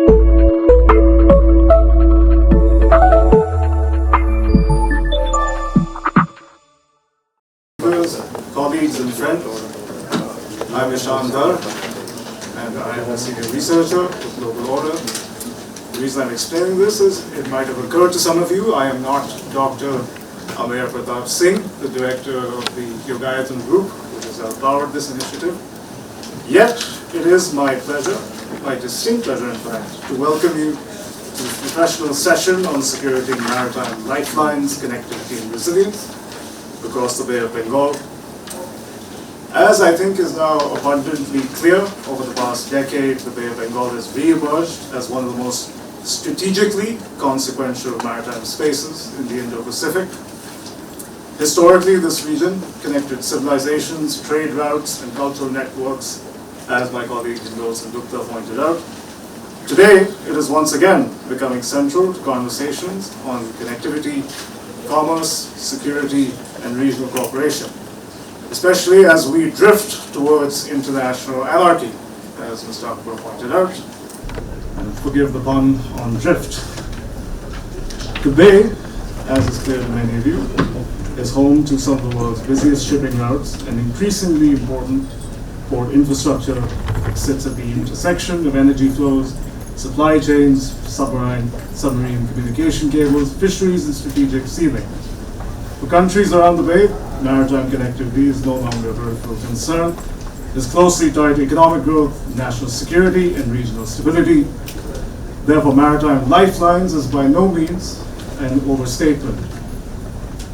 Colleagues and friends, I'm Ishan Dar, and I am a senior researcher with Global Order. The reason I'm explaining this is it might have occurred to some of you, I am not Dr. Amer Pratap Singh, the director of the Geoeconomic group, which has powered this initiative. Yet, it is my pleasure, my distinct pleasure in fact, to welcome you to this professional session on security and maritime lifelines, connectivity and resilience across the Bay of Bengal. As I think is now abundantly clear, over the past decade, the Bay of Bengal has re-emerged as one of the most strategically consequential maritime spaces in the Indo-Pacific. Historically, this region connected civilizations, trade routes, and cultural networks, as my colleague Indos and Gupta pointed out. Today, it is once again becoming central to conversations on connectivity, commerce, security, and regional cooperation, especially as we drift towards international anarchy, as Mr. Akbar pointed out, and forgive the pun on drift. The Bay, as is clear to many of you, is home to some of the world's busiest shipping routes and increasingly important port infrastructure that sits at the intersection of energy flows, supply chains, submarine communication cables, fisheries, and strategic sea links. For countries around the Bay, maritime connectivity is no longer a peripheral concern. It is closely tied to economic growth, national security, and regional stability. Therefore, maritime lifelines is by no means an overstatement.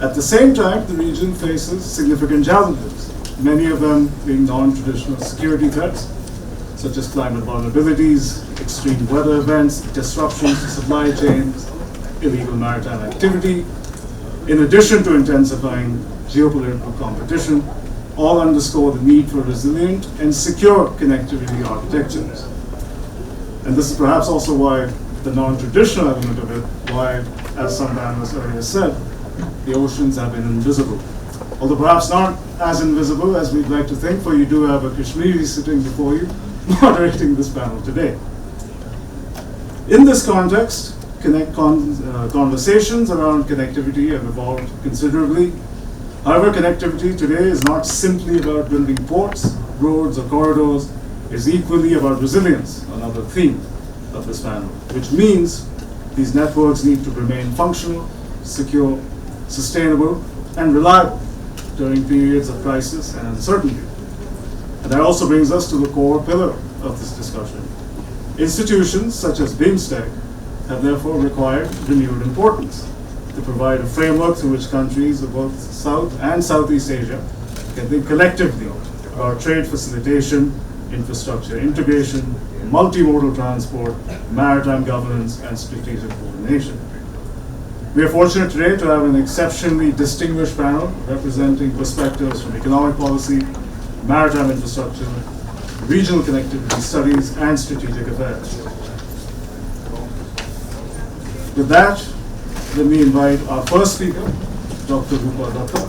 At the same time, the region faces significant challenges, many of them being non-traditional security threats, such as climate vulnerabilities, extreme weather events, disruptions to supply chains, illegal maritime activity, in addition to intensifying geopolitical competition, all underscore the need for resilient and secure connectivity architectures. And this is perhaps also why the non-traditional element of it, why, as some analysts earlier said, the oceans have been invisible. Although perhaps not as invisible as we'd like to think, for you do have a Kashmiri sitting before you, moderating this panel today. In this context, conversations around connectivity have evolved considerably. However, connectivity today is not simply about building ports, roads, or corridors. It's equally about resilience, another theme of this panel, which means these networks need to remain functional, secure, sustainable, and reliable during periods of crisis and uncertainty. And that also brings us to the core pillar of this discussion. Institutions such as BIMSTEC have therefore required renewed importance to provide a framework through which countries of both South and Southeast Asia can think collectively about trade facilitation, infrastructure integration, multimodal transport, maritime governance, and strategic coordination. We are fortunate today to have an exceptionally distinguished panel representing perspectives from economic policy, maritime infrastructure, regional connectivity studies, and strategic affairs. With that, let me invite our first speaker, Dr. Rupa Datta,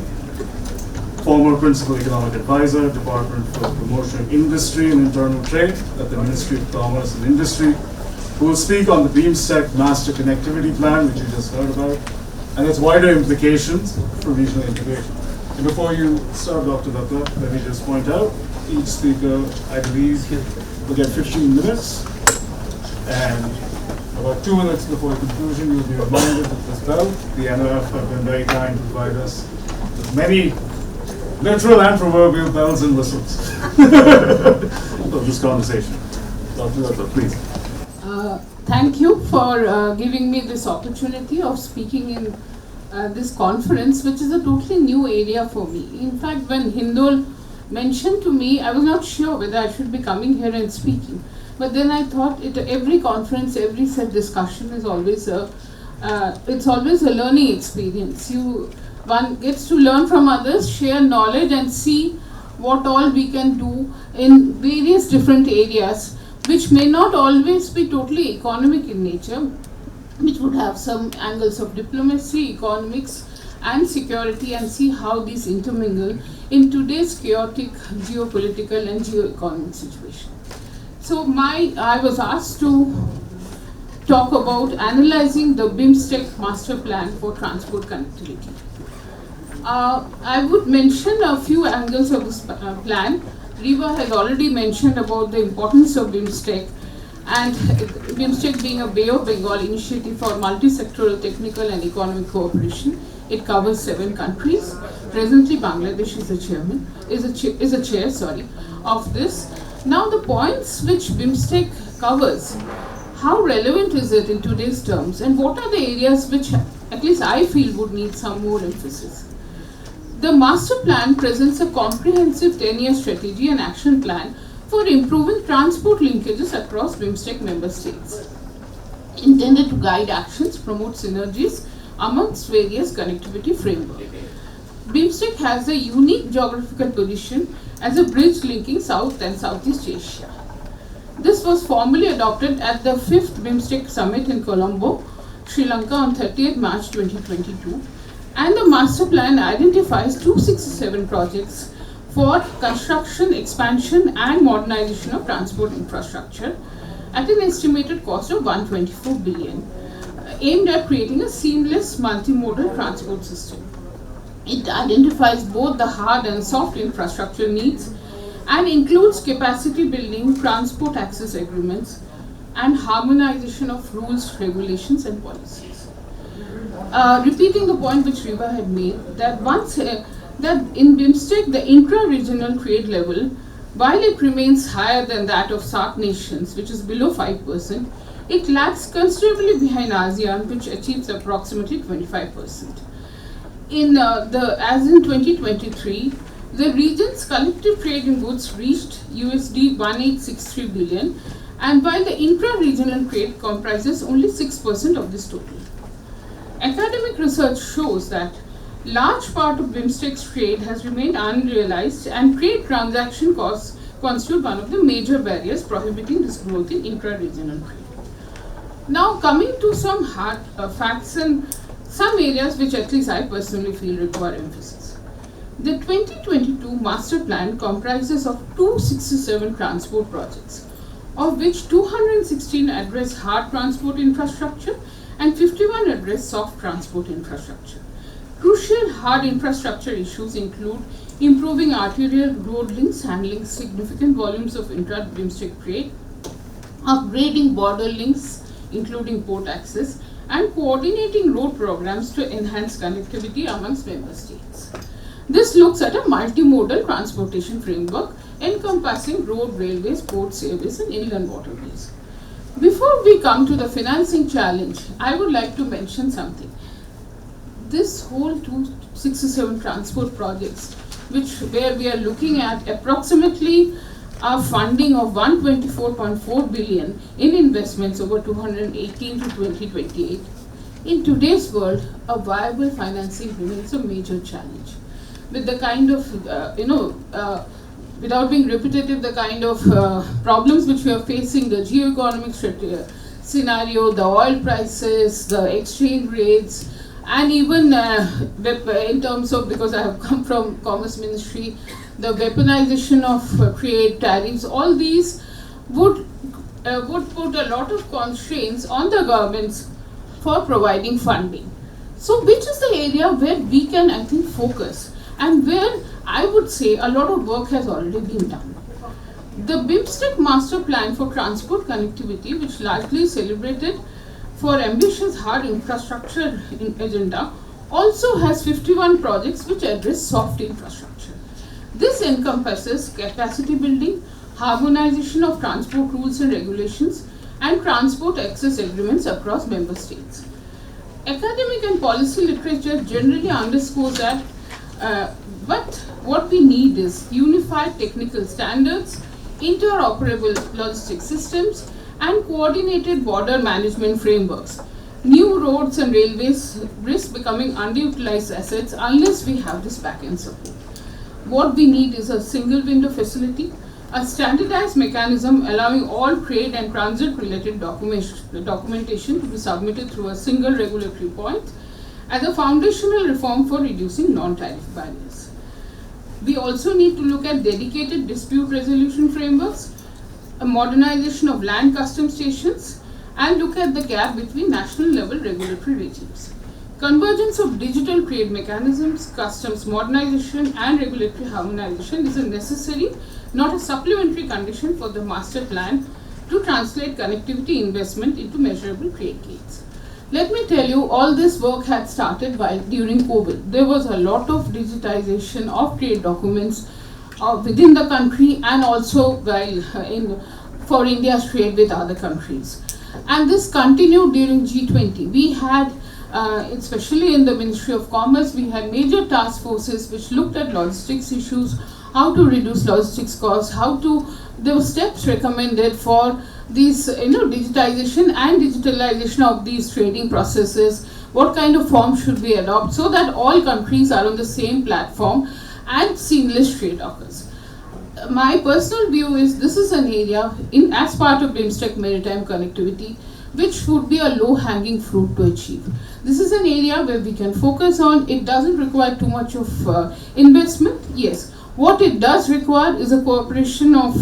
former Principal Economic Advisor, Department for Promotion Industry and Internal Trade at the Ministry of Commerce and Industry, who will speak on the BIMSTEC Master Connectivity Plan, which you just heard about, and its wider implications for regional integration. And before you start, Dr. Datta, let me just point out, each speaker, I believe, will get 15 minutes, and about 2 minutes before conclusion, you'll be reminded of this bell. The NOF have been very kind to provide us with many literal and proverbial bells and whistles of this conversation. Dr. Datta, please. Thank you for giving me this opportunity of speaking in this conference, which is a totally new area for me. In fact, when Hindol mentioned to me, I was not sure whether I should be coming here and speaking. But then I thought every conference, every set discussion is always it's always a learning experience. One gets to learn from others, share knowledge, and see what all we can do in various different areas, which may not always be totally economic in nature, which would have some angles of diplomacy, economics, and security, and see how these intermingle in today's chaotic geopolitical and geoeconomic situation. So I was asked to talk about analyzing the BIMSTEC Master Plan for transport connectivity. I would mention a few angles of this plan. Riva has already mentioned about the importance of BIMSTEC, and BIMSTEC being a Bay of Bengal initiative for multi-sectoral technical and economic cooperation. It covers 7 countries. Presently, Bangladesh is a chair of this. Now, the points which BIMSTEC covers, how relevant is it in today's terms, and what are the areas which at least I feel would need some more emphasis? The master plan presents a comprehensive 10-year strategy and action plan for improving transport linkages across BIMSTEC member states, intended to guide actions, promote synergies amongst various connectivity frameworks. BIMSTEC has a unique geographical position as a bridge linking South and Southeast Asia. This was formally adopted at the 5th BIMSTEC Summit in Colombo, Sri Lanka on 30th March 2022. And the master plan identifies 267 projects for construction, expansion and modernization of transport infrastructure at an estimated cost of 124 billion, aimed at creating a seamless multimodal transport system. It identifies both the hard and soft infrastructure needs and includes capacity building, transport access agreements, and harmonization of rules, regulations and policies. Repeating the point which Riva had made, that that in BIMSTEC the intra-regional trade level, while it remains higher than that of SAARC nations, which is below 5%, it lags considerably behind ASEAN, which achieves approximately 25%. As in 2023, the region's collective trade in goods reached USD 1863 billion, and while the intra-regional trade comprises only 6% of this total. Academic research shows that large part of BIMSTEC's trade has remained unrealized, and trade transaction costs constitute one of the major barriers prohibiting this growth in intra-regional trade. Now, coming to some hard facts and some areas which at least I personally feel require emphasis. The 2022 master plan comprises of 267 transport projects, of which 216 address hard transport infrastructure and 51 address soft transport infrastructure. Crucial hard infrastructure issues include improving arterial road links handling significant volumes of intra-BIMSTEC trade, upgrading border links including port access, and coordinating road programs to enhance connectivity amongst member states. This looks at a multimodal transportation framework encompassing road, railways, port service and inland waterways. Before we come to the financing challenge, I would like to mention something. This whole 267 transport projects, where we are looking at approximately a funding of 124.4 billion in investments over 2018 to 2028. In today's world, a viable financing remains a major challenge. With the kind of, without being repetitive, the kind of problems which we are facing, the geoeconomic scenario, the oil prices, the exchange rates, and even in terms of, because I have come from Commerce Ministry, the weaponization of trade, tariffs, all these would put a lot of constraints on the governments for providing funding. So which is the area where we can, I think, focus, and where I would say a lot of work has already been done. The BIMSTEC Master Plan for Transport Connectivity, which largely celebrated for ambitious hard infrastructure agenda, also has 51 projects which address soft infrastructure. This encompasses capacity building, harmonization of transport rules and regulations, and transport access agreements across member states. Academic and policy literature generally underscores that, but what we need is unified technical standards, interoperable logistic systems, and coordinated border management frameworks. New roads and railways risk becoming underutilized assets unless we have this back-end support. What we need is a single window facility, a standardized mechanism allowing all trade and transit related documentation to be submitted through a single regulatory point as a foundational reform for reducing non-tariff barriers. We also need to look at dedicated dispute resolution frameworks, a modernization of land custom stations, and look at the gap between national level regulatory regimes. Convergence of digital trade mechanisms, customs modernization and regulatory harmonization is a necessary, not a supplementary condition for the master plan to translate connectivity investment into measurable trade gains. Let me tell you, all this work had started during COVID. There was a lot of digitization of trade documents within the country and also for India's trade with other countries. And this continued during G20. We had, especially in the Ministry of Commerce, we had major task forces which looked at logistics issues, how to reduce logistics costs, there were steps recommended for these, digitization and digitalization of these trading processes, what kind of form should we adopt so that all countries are on the same platform and seamless trade occurs. My personal view is this is an area as part of BIMSTEC maritime connectivity which would be a low-hanging fruit to achieve. This is an area where we can focus on. It doesn't require too much of investment. Yes, what it does require is a cooperation of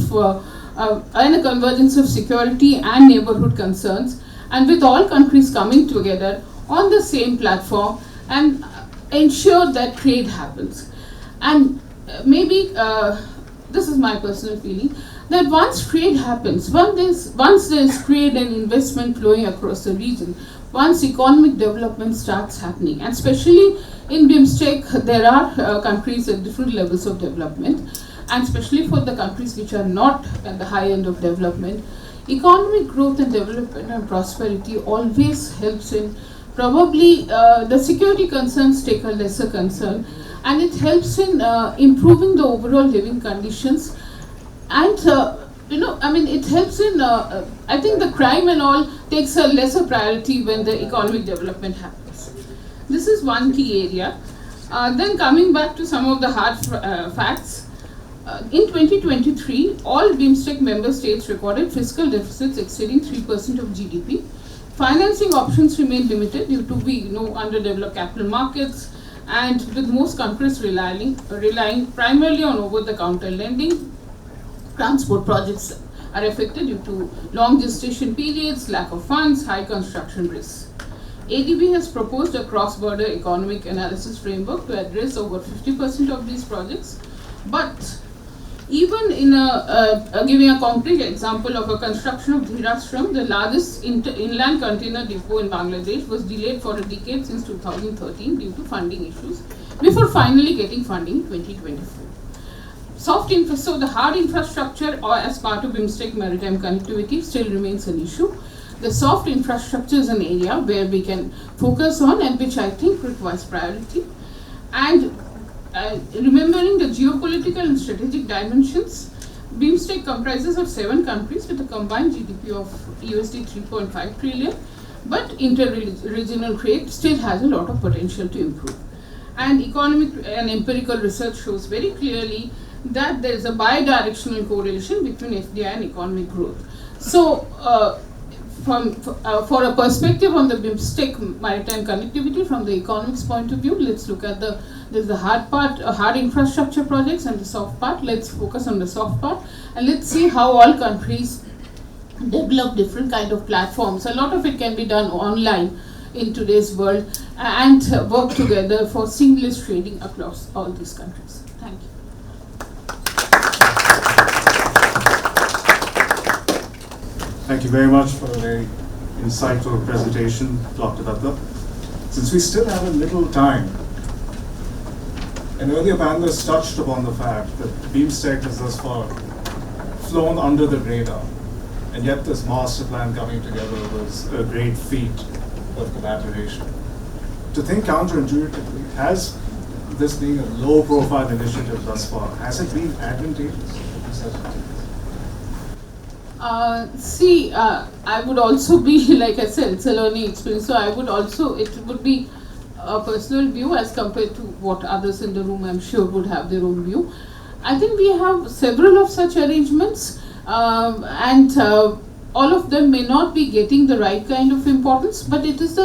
and a convergence of security and neighborhood concerns, and with all countries coming together on the same platform and ensure that trade happens. And maybe this is my personal feeling, that once trade happens, once there's trade and investment flowing across the region, once economic development starts happening, and especially in BIMSTEC, there are countries at different levels of development, and especially for the countries which are not at the high end of development, economic growth and development and prosperity always helps in, probably the security concerns take a lesser concern, and it helps in improving the overall living conditions, and it helps in, I think the crime and all takes a lesser priority when the economic development happens. This is one key area. Then coming back to some of the hard facts, in 2023, all BIMSTEC member states recorded fiscal deficits exceeding 3% of GDP. Financing options remain limited due to underdeveloped capital markets, and with most countries relying primarily on over-the-counter lending. Transport projects are affected due to long gestation periods, lack of funds, high construction risks. ADB has proposed a cross-border economic analysis framework to address over 50% of these projects, but even in giving a concrete example of a construction of Dhirashram, the largest inland container depot in Bangladesh was delayed for a decade since 2013 due to funding issues, before finally getting funding in 2024. So the hard infrastructure as part of BIMSTEC maritime connectivity still remains an issue. The soft infrastructure is an area where we can focus on and which I think requires priority. And remembering the geopolitical and strategic dimensions, BIMSTEC comprises of 7 countries with a combined GDP of USD 3.5 trillion, but inter-regional trade still has a lot of potential to improve. And economic and empirical research shows very clearly that there is a bi-directional correlation between FDI and economic growth. So, for a perspective on the BIMSTEC maritime connectivity from the economics point of view, let's look at there's the hard part, hard infrastructure projects, and the soft part. Let's focus on the soft part, and let's see how all countries develop different kind of platforms. A lot of it can be done online in today's world, and work together for seamless trading across all these countries. Thank you. Thank you very much for a very insightful presentation, Dr. Datta. Since we still have a little time, an earlier panelist touched upon the fact that BIMSTEC has thus far flown under the radar, and yet this master plan coming together was a great feat of collaboration. To think counterintuitively, has this being a low-profile initiative thus far, has it been advantageous? I would also be, like I said, it's a learning experience, so it would be a personal view as compared to what others in the room, I'm sure, would have their own view. I think we have several of such arrangements, and all of them may not be getting the right kind of importance, but it is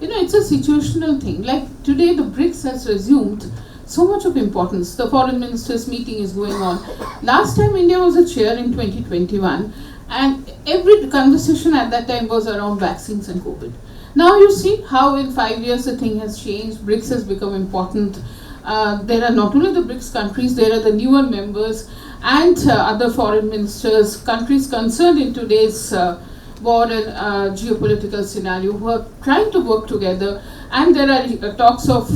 it's a situational thing. Like today, the BRICS has resumed so much of importance. The foreign ministers meeting is going on. Last time India was a chair in 2021, And every conversation at that time was around vaccines and COVID. Now you see how in 5 years the thing has changed. BRICS has become important. There are not only the BRICS countries, there are the newer members and other foreign ministers, countries concerned in today's war and geopolitical scenario, who are trying to work together. And there are talks of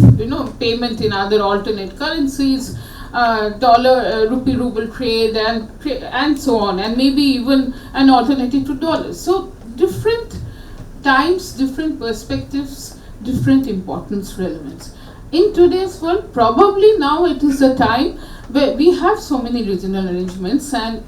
payment in other alternate currencies, dollar rupee ruble trade, and so on, and maybe even an alternative to dollars. So different times, different perspectives, different importance, relevance. In today's world, probably now it is a time where we have so many regional arrangements, and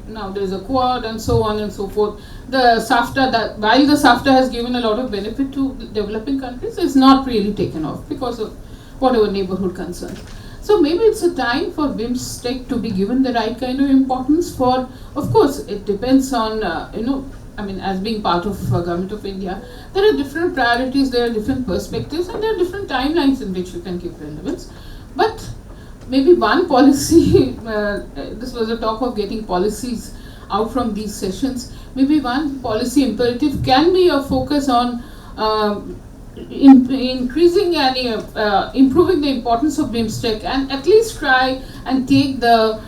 now there's a Quad and so on and so forth. The SAFTA, while the SAFTA has given a lot of benefit to developing countries, it's not really taken off because of whatever neighborhood concerns. So maybe it's a time for BIMSTEC to be given the right kind of importance. For, of course, it depends on, as being part of Government of India, there are different priorities, there are different perspectives, and there are different timelines in which you can give relevance. But maybe one policy, this was a talk of getting policies out from these sessions, maybe one policy imperative can be a focus on increasing and improving the importance of BIMSTEC, and at least try and take the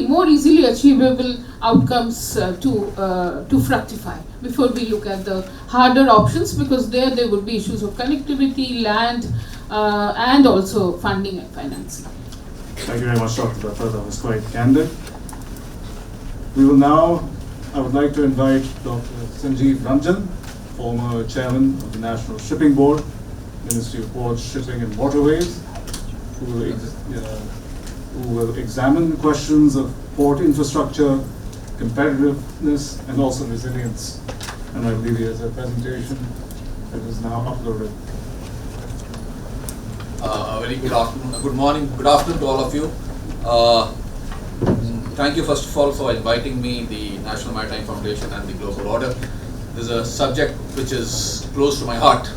more easily achievable outcomes to fructify before we look at the harder options, because there would be issues of connectivity, land, and also funding and financing. Thank you very much, Dr. Datta. That was quite candid. We will now, I would like to invite Dr. Sanjeev Ranjan, former chairman of the National Shipping Board, Ministry of Ports, Shipping and Waterways, who will examine questions of port infrastructure, competitiveness, and also resilience. And I believe he has a presentation that is now uploaded. Very good afternoon, good morning, good afternoon to all of you. Thank you first of all for inviting me, the National Maritime Foundation and the Global Order. This is a subject which is close to my heart.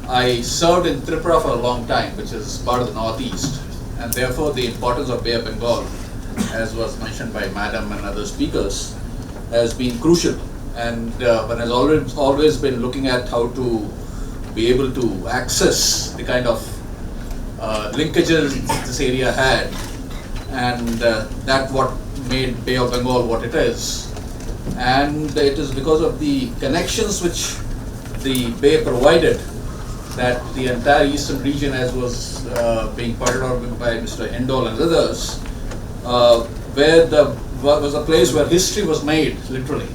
I served in Tripura for a long time, which is part of the Northeast, and therefore the importance of Bay of Bengal, as was mentioned by Madam and other speakers, has been crucial. And one has always been looking at how to be able to access the kind of linkages this area had, and that what made Bay of Bengal what it is. And it is because of the connections which the Bay provided that the entire eastern region, as was being pointed out by Mr. Hindol and others, was a place where history was made, literally.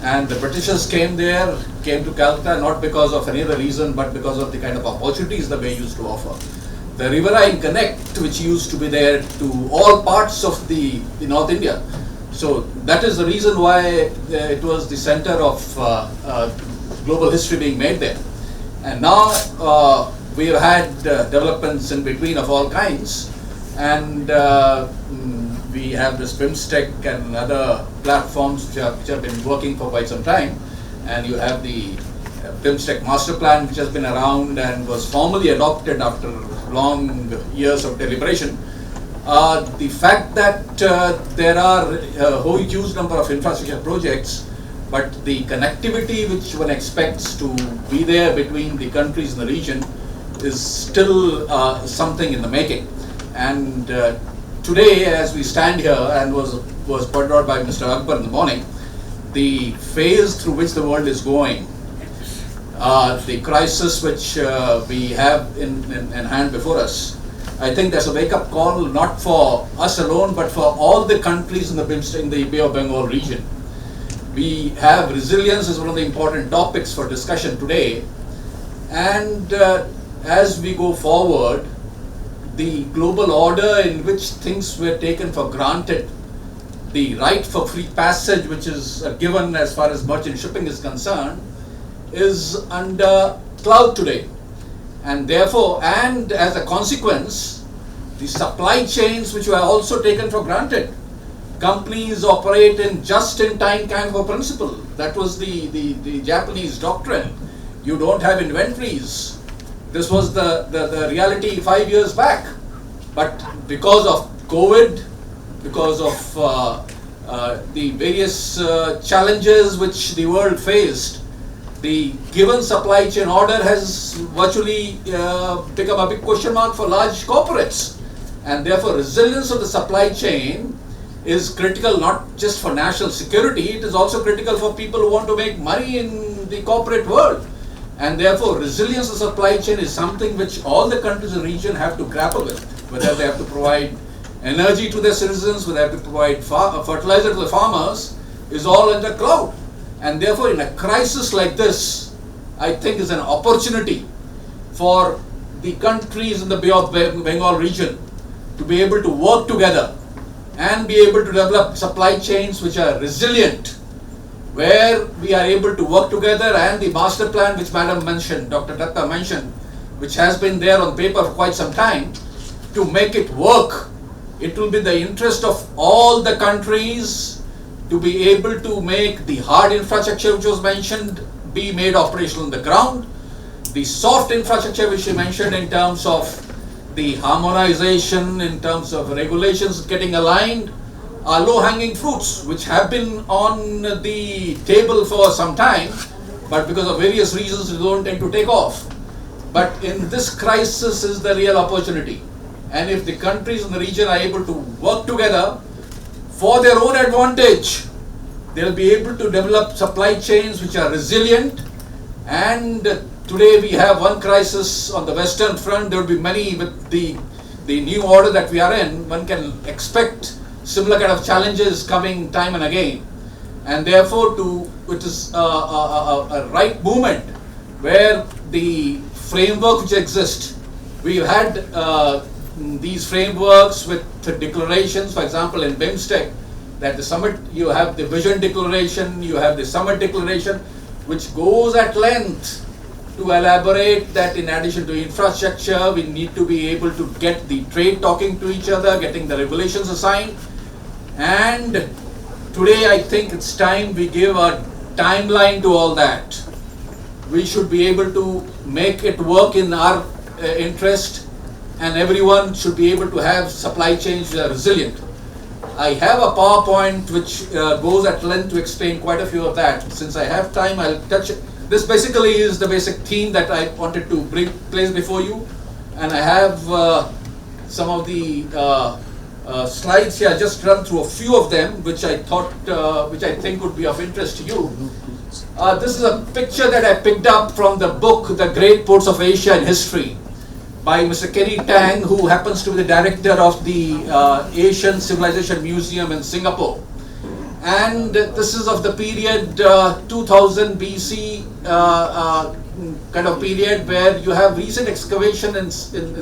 And the Britishers came to Calcutta not because of any other reason, but because of the kind of opportunities the Bay used to offer. The riverine connect, which used to be there to all parts of the North India. So that is the reason why it was the center of global history being made there. And now we have had developments in between of all kinds, and we have this BIMSTEC and other platforms which have been working for quite some time. And you have the BIMSTEC Master Plan, which has been around and was formally adopted after long years of deliberation. The fact that there are a whole huge number of infrastructure projects, but the connectivity which one expects to be there between the countries in the region is still something in the making. And today, as we stand here, and was pointed out by Mr. Akbar in the morning, the phase through which the world is going, the crisis which we have in hand before us, I think there's a wake-up call not for us alone, but for all the countries in the Bay of Bengal region. We have resilience as one of the important topics for discussion today, and as we go forward, the global order in which things were taken for granted, the right for free passage which is given as far as merchant shipping is concerned, is under cloud today. And therefore, and as a consequence, the supply chains which were also taken for granted. Companies operate in just-in-time kind of a principle. That was the Japanese doctrine. You don't have inventories. This was the reality 5 years back. But because of COVID, because of the various challenges which the world faced, the given supply chain order has virtually become a big question mark for large corporates. And therefore resilience of the supply chain is critical not just for national security, it is also critical for people who want to make money in the corporate world. And therefore resilience of supply chain is something which all the countries in the region have to grapple with, whether they have to provide energy to their citizens, whether they have to provide fertilizer to the farmers, is all in the cloud. And therefore in a crisis like this, I think is an opportunity for the countries in the Bay of Bengal region to be able to work together and be able to develop supply chains which are resilient, where we are able to work together, and the master plan which Madam mentioned, Dr. Datta mentioned, which has been there on paper for quite some time, to make it work. It will be the interest of all the countries to be able to make the hard infrastructure which was mentioned be made operational on the ground, the soft infrastructure which you mentioned in terms of the harmonization, in terms of regulations getting aligned, are low-hanging fruits which have been on the table for some time, but because of various reasons they don't tend to take off. But in this crisis is the real opportunity. And if the countries in the region are able to work together for their own advantage, they'll be able to develop supply chains which are resilient. And today we have one crisis on the Western Front, there will be many with the new order that we are in. One can expect similar kind of challenges coming time and again. And therefore it is a right movement where the framework which exists, we've had these frameworks with the declarations, for example in BIMSTEC, that the summit, you have the vision declaration, you have the summit declaration, which goes at length to elaborate that in addition to infrastructure, we need to be able to get the trade talking to each other, getting the regulations assigned. And today I think it's time we give a timeline to all that. We should be able to make it work in our interest, and everyone should be able to have supply chains that are resilient. I have a PowerPoint which goes at length to explain quite a few of that. Since I have time, I'll touch it. This basically is the basic theme that I wanted to place before you, and I have some of the slides here. I'll just run through a few of them, which I think would be of interest to you. This is a picture that I picked up from the book, The Great Ports of Asia in History, by Mr. Kenny Tang, who happens to be the director of the Asian Civilization Museum in Singapore. And this is of the period 2000 BC kind of period, where you have recent excavation in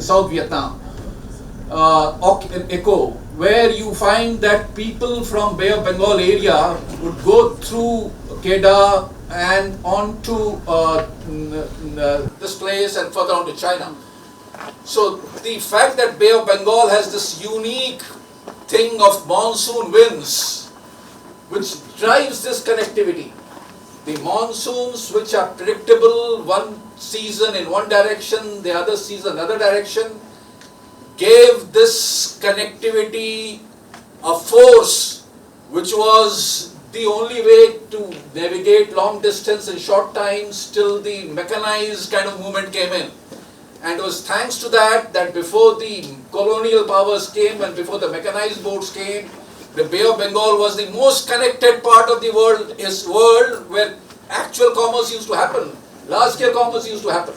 South Vietnam, Echo, where you find that people from Bay of Bengal area would go through Kedah and on to this place and further on to China. So the fact that Bay of Bengal has this unique thing of monsoon winds which drives this connectivity. The monsoons which are predictable, one season in one direction, the other season another direction, gave this connectivity a force which was the only way to navigate long distance in short times till the mechanized kind of movement came in. And it was thanks to that before the colonial powers came and before the mechanized boats came, the Bay of Bengal was the most connected part of the world, where actual commerce used to happen, large scale commerce used to happen.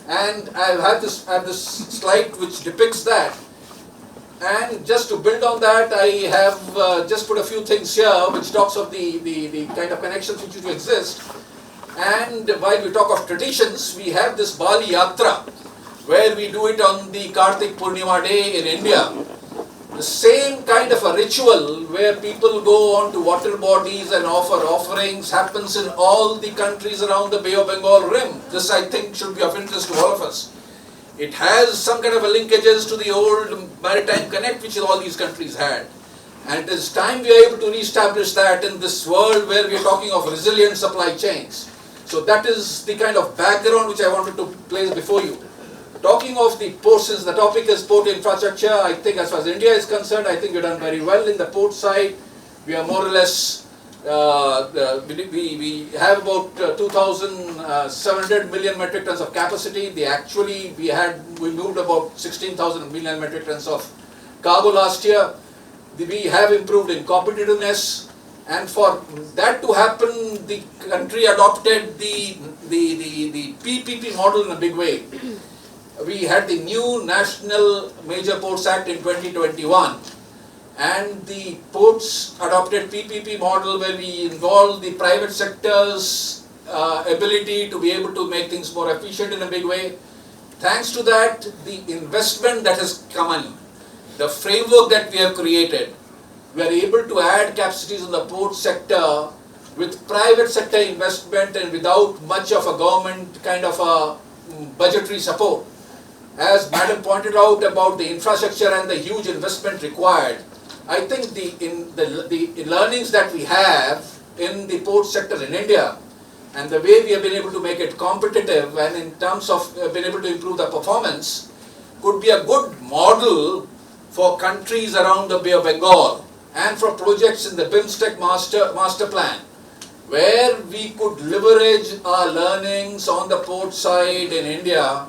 And I have this slide which depicts that. And just to build on that, I have just put a few things here which talks of the kind of connections which used to exist. And while we talk of traditions, we have this Bali Yatra, where we do it on the Kartik Purnima day in India. The same kind of a ritual where people go on to water bodies and offer offerings happens in all the countries around the Bay of Bengal rim. This, I think, should be of interest to all of us. It has some kind of a linkages to the old maritime connect which all these countries had. And it is time we are able to reestablish that in this world where we are talking of resilient supply chains. So that is the kind of background which I wanted to place before you. Talking of the ports, since the topic is port infrastructure, I think as far as India is concerned, I think we've done very well in the port side. We are more or less, we have about 2,700 million metric tons of capacity. We moved about 16,000 million metric tons of cargo last year. We have improved in competitiveness, and for that to happen, the country adopted the PPP model in a big way. We had the new National Major Ports Act in 2021, and the ports adopted PPP model where we involved the private sector's ability to be able to make things more efficient in a big way. Thanks to that, the investment that has come in, the framework that we have created, we are able to add capacities in the port sector with private sector investment and without much of a government kind of a budgetary support. As Madam pointed out about the infrastructure and the huge investment required, I think the learnings that we have in the port sector in India and the way we have been able to make it competitive and in terms of being able to improve the performance could be a good model for countries around the Bay of Bengal and for projects in the BIMSTEC Master Plan, where we could leverage our learnings on the port side in India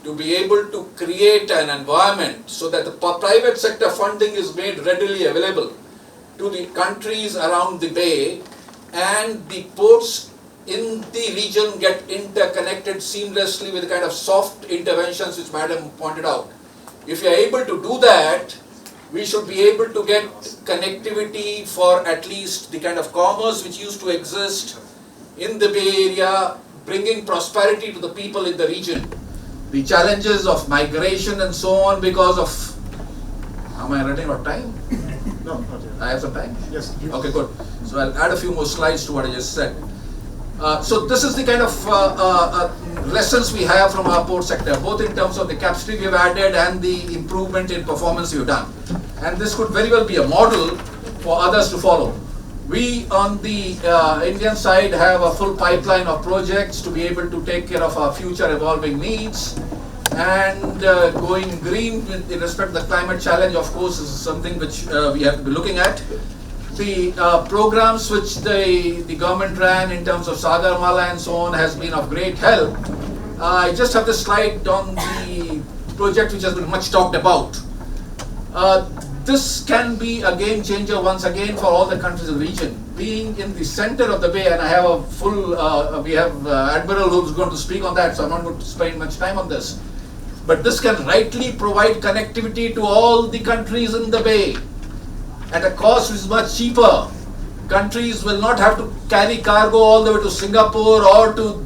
to be able to create an environment so that the private sector funding is made readily available to the countries around the bay, and the ports in the region get interconnected seamlessly with the kind of soft interventions which Madam pointed out. If we are able to do that, we should be able to get connectivity for at least the kind of commerce which used to exist in the Bay Area, bringing prosperity to the people in the region. The challenges of migration and so on because of, am I running out of time? No, not yet. I have some time? Yes. Okay, good. So I'll add a few more slides to what I just said. So this is the kind of lessons we have from our port sector, both in terms of the capacity we have added and the improvement in performance we have done. And this could very well be a model for others to follow. We on the Indian side have a full pipeline of projects to be able to take care of our future evolving needs, and going green in respect to the climate challenge, of course, is something which we have to be looking at. The programs which the government ran in terms of Sagarmala and so on has been of great help. I just have this slide on the project which has been much talked about. This can be a game changer once again for all the countries in the region. Being in the center of the bay, and I have a full, we have Admiral who's going to speak on that, so I'm not going to spend much time on this. But this can rightly provide connectivity to all the countries in the bay at a cost which is much cheaper. Countries will not have to carry cargo all the way to Singapore or to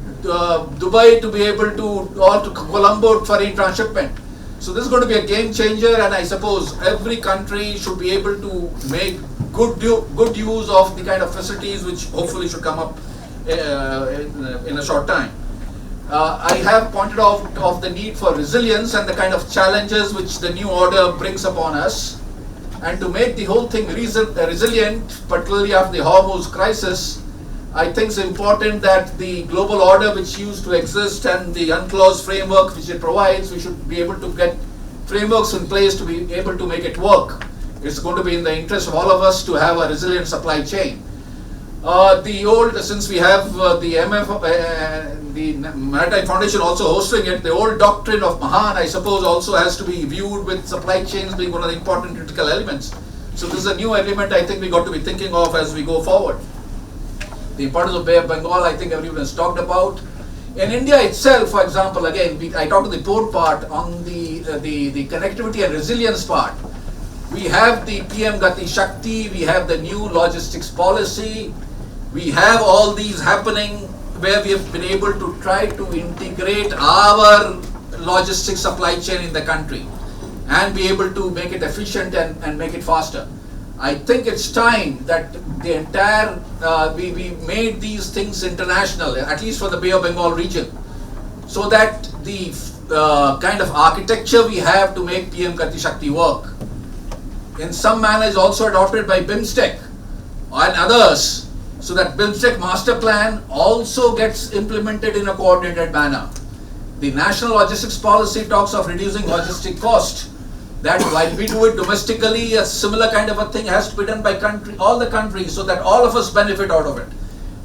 Dubai to be able to, or to Colombo for transshipment. So this is going to be a game changer, and I suppose every country should be able to make good use of the kind of facilities which hopefully should come up in a short time. I have pointed out of the need for resilience and the kind of challenges which the new order brings upon us. And to make the whole thing resilient, particularly after the Hormuz crisis, I think it's important that the global order which used to exist and the UNCLOS framework which it provides, we should be able to get frameworks in place to be able to make it work. It's going to be in the interest of all of us to have a resilient supply chain. Since we have the MF, the Maritime Foundation also hosting it, the old doctrine of Mahan, I suppose, also has to be viewed with supply chains being one of the important critical elements. So this is a new element I think we got to be thinking of as we go forward. The importance of Bay of Bengal, I think everyone has talked about. In India itself, for example, again, I talked to the port part on the connectivity and resilience part. We have the PM Gati Shakti, we have the new logistics policy, we have all these happening where we have been able to try to integrate our logistics supply chain in the country and be able to make it efficient and make it faster. I think it's time that the entire, we made these things international, at least for the Bay of Bengal region, so that the kind of architecture we have to make PM Gati Shakti work in some manner is also adopted by BIMSTEC and others, so that BIMSTEC Master Plan also gets implemented in a coordinated manner. The National Logistics Policy talks of reducing logistic cost. that while we do it domestically, a similar kind of a thing has to be done by all the countries, so that all of us benefit out of it.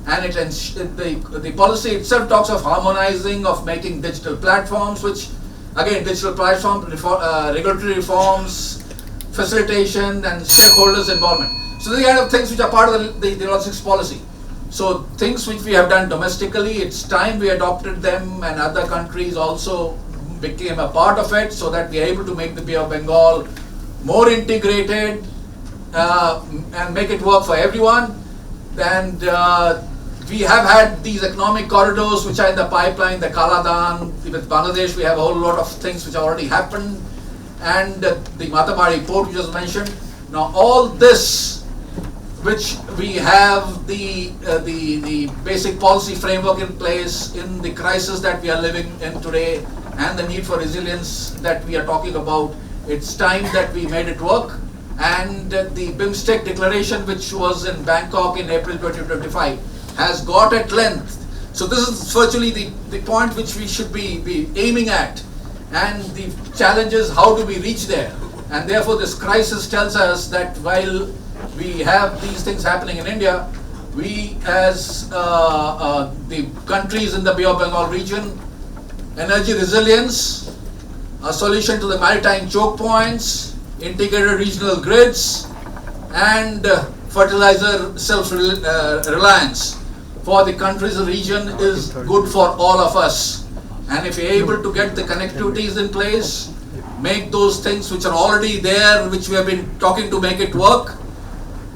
And the policy itself talks of harmonizing, of making digital platforms, which again, digital platform, regulatory reforms, facilitation, and stakeholders' involvement. So these are the kind of things which are part of the logistics policy. So things which we have done domestically, it's time we adopted them, and other countries also became a part of it, so that we are able to make the Bay of Bengal more integrated and make it work for everyone. And we have had these economic corridors which are in the pipeline, the Kaladan. With Bangladesh, we have a whole lot of things which have already happened, and the Matabari port you just mentioned. Now all this, which we have the basic policy framework in place in the crisis that we are living in today, and the need for resilience that we are talking about, it's time that we made it work. And the BIMSTEC declaration, which was in Bangkok in April 2025, has got at length. So this is virtually the point which we should be aiming at, and the challenge is how do we reach there. And therefore this crisis tells us that while we have these things happening in India, we as the countries in the Bay of Bengal region, energy resilience, a solution to the maritime choke points, integrated regional grids, and fertilizer self-reliance for the countries and region is good for all of us. And if we're able to get the connectivities in place, make those things which are already there, which we have been talking to make it work.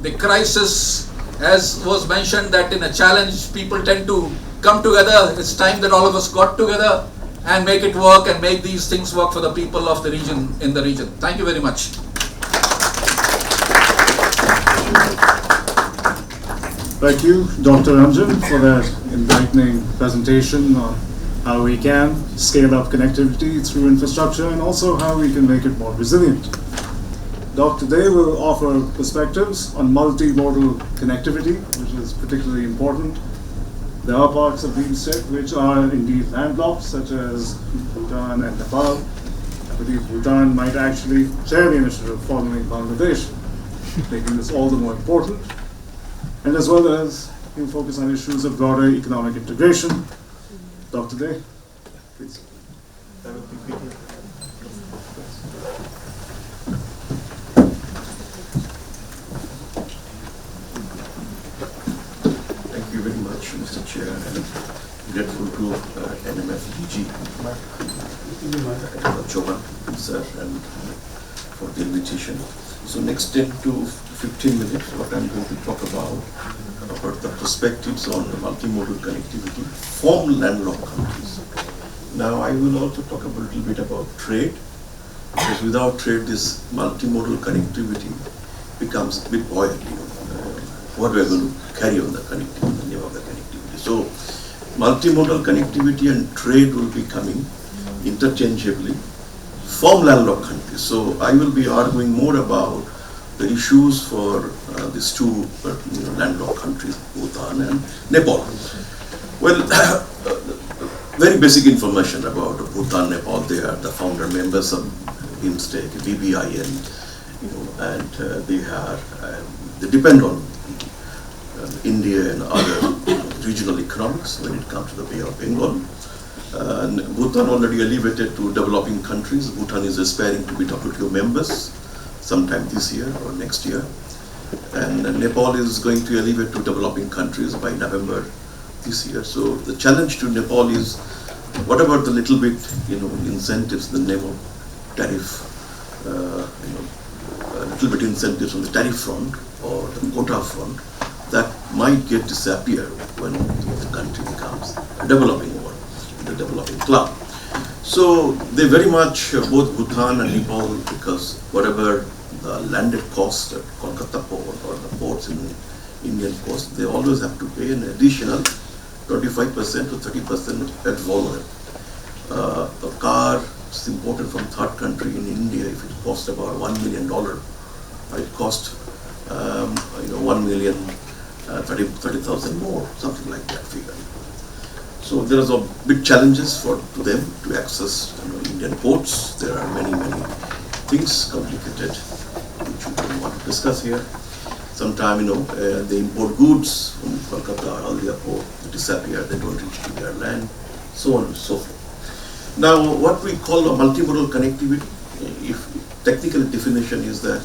The crisis, as was mentioned, that in a challenge people tend to come together. It's time that all of us got together and make it work and make these things work for the people of the region, in the region. Thank you very much. Thank you, Dr. Ranjan, for that enlightening presentation on how we can scale up connectivity through infrastructure and also how we can make it more resilient. Doc today will offer perspectives on multimodal connectivity, which is particularly important. There are parts of BIMSTEC which are indeed landlocked, such as Bhutan and Nepal. I believe Bhutan might actually share the initiative following Bangladesh, making this all the more important. And as well as he'll focus on issues of broader economic integration. Dr. Day, please. Thank you very much, Mr. Chair, and grateful to NMFDG, Choban, sir, and for the invitation. So next 10 to 15 minutes, what I'm going to talk about the perspectives on the multimodal connectivity from landlocked countries. Now I will also talk a little bit about trade, because without trade this multimodal connectivity becomes a bit buoyant. What we are going to carry on the connectivity, the name of the connectivity. So multimodal connectivity and trade will be coming interchangeably from landlocked countries. So I will be arguing more about the issues for these two landlocked countries, Bhutan and Nepal. Well, very basic information about Bhutan, Nepal. They are the founder members of BIMSTEC, BBIN, and they depend on India and other regional economics when it comes to the Bay of Bengal. Bhutan already elevated to developing countries. Bhutan is aspiring to be WTO members sometime this year or next year. And Nepal is going to elevate to developing countries by November this year. So the challenge to Nepal is, what about the little bit, incentives, the name of tariff, a little bit incentives on the tariff front or the quota front that might get disappear when the country becomes a developing one, the developing club. So they very much, both Bhutan and Nepal, because whatever the landed cost at Kolkata port or the ports in Indian coast, they always have to pay an additional 25% to 30% at volume. A car is imported from third country in India, if it costs about $1 million, it costs 1,030,000 more, something like that figure. So there is a big challenges to them to access Indian ports. There are many things complicated, which we don't want to discuss here. Sometimes, they import goods from Kolkata or the airport, they disappear, they don't reach to their land, so on and so forth. Now, what we call a multimodal connectivity, if technical definition is that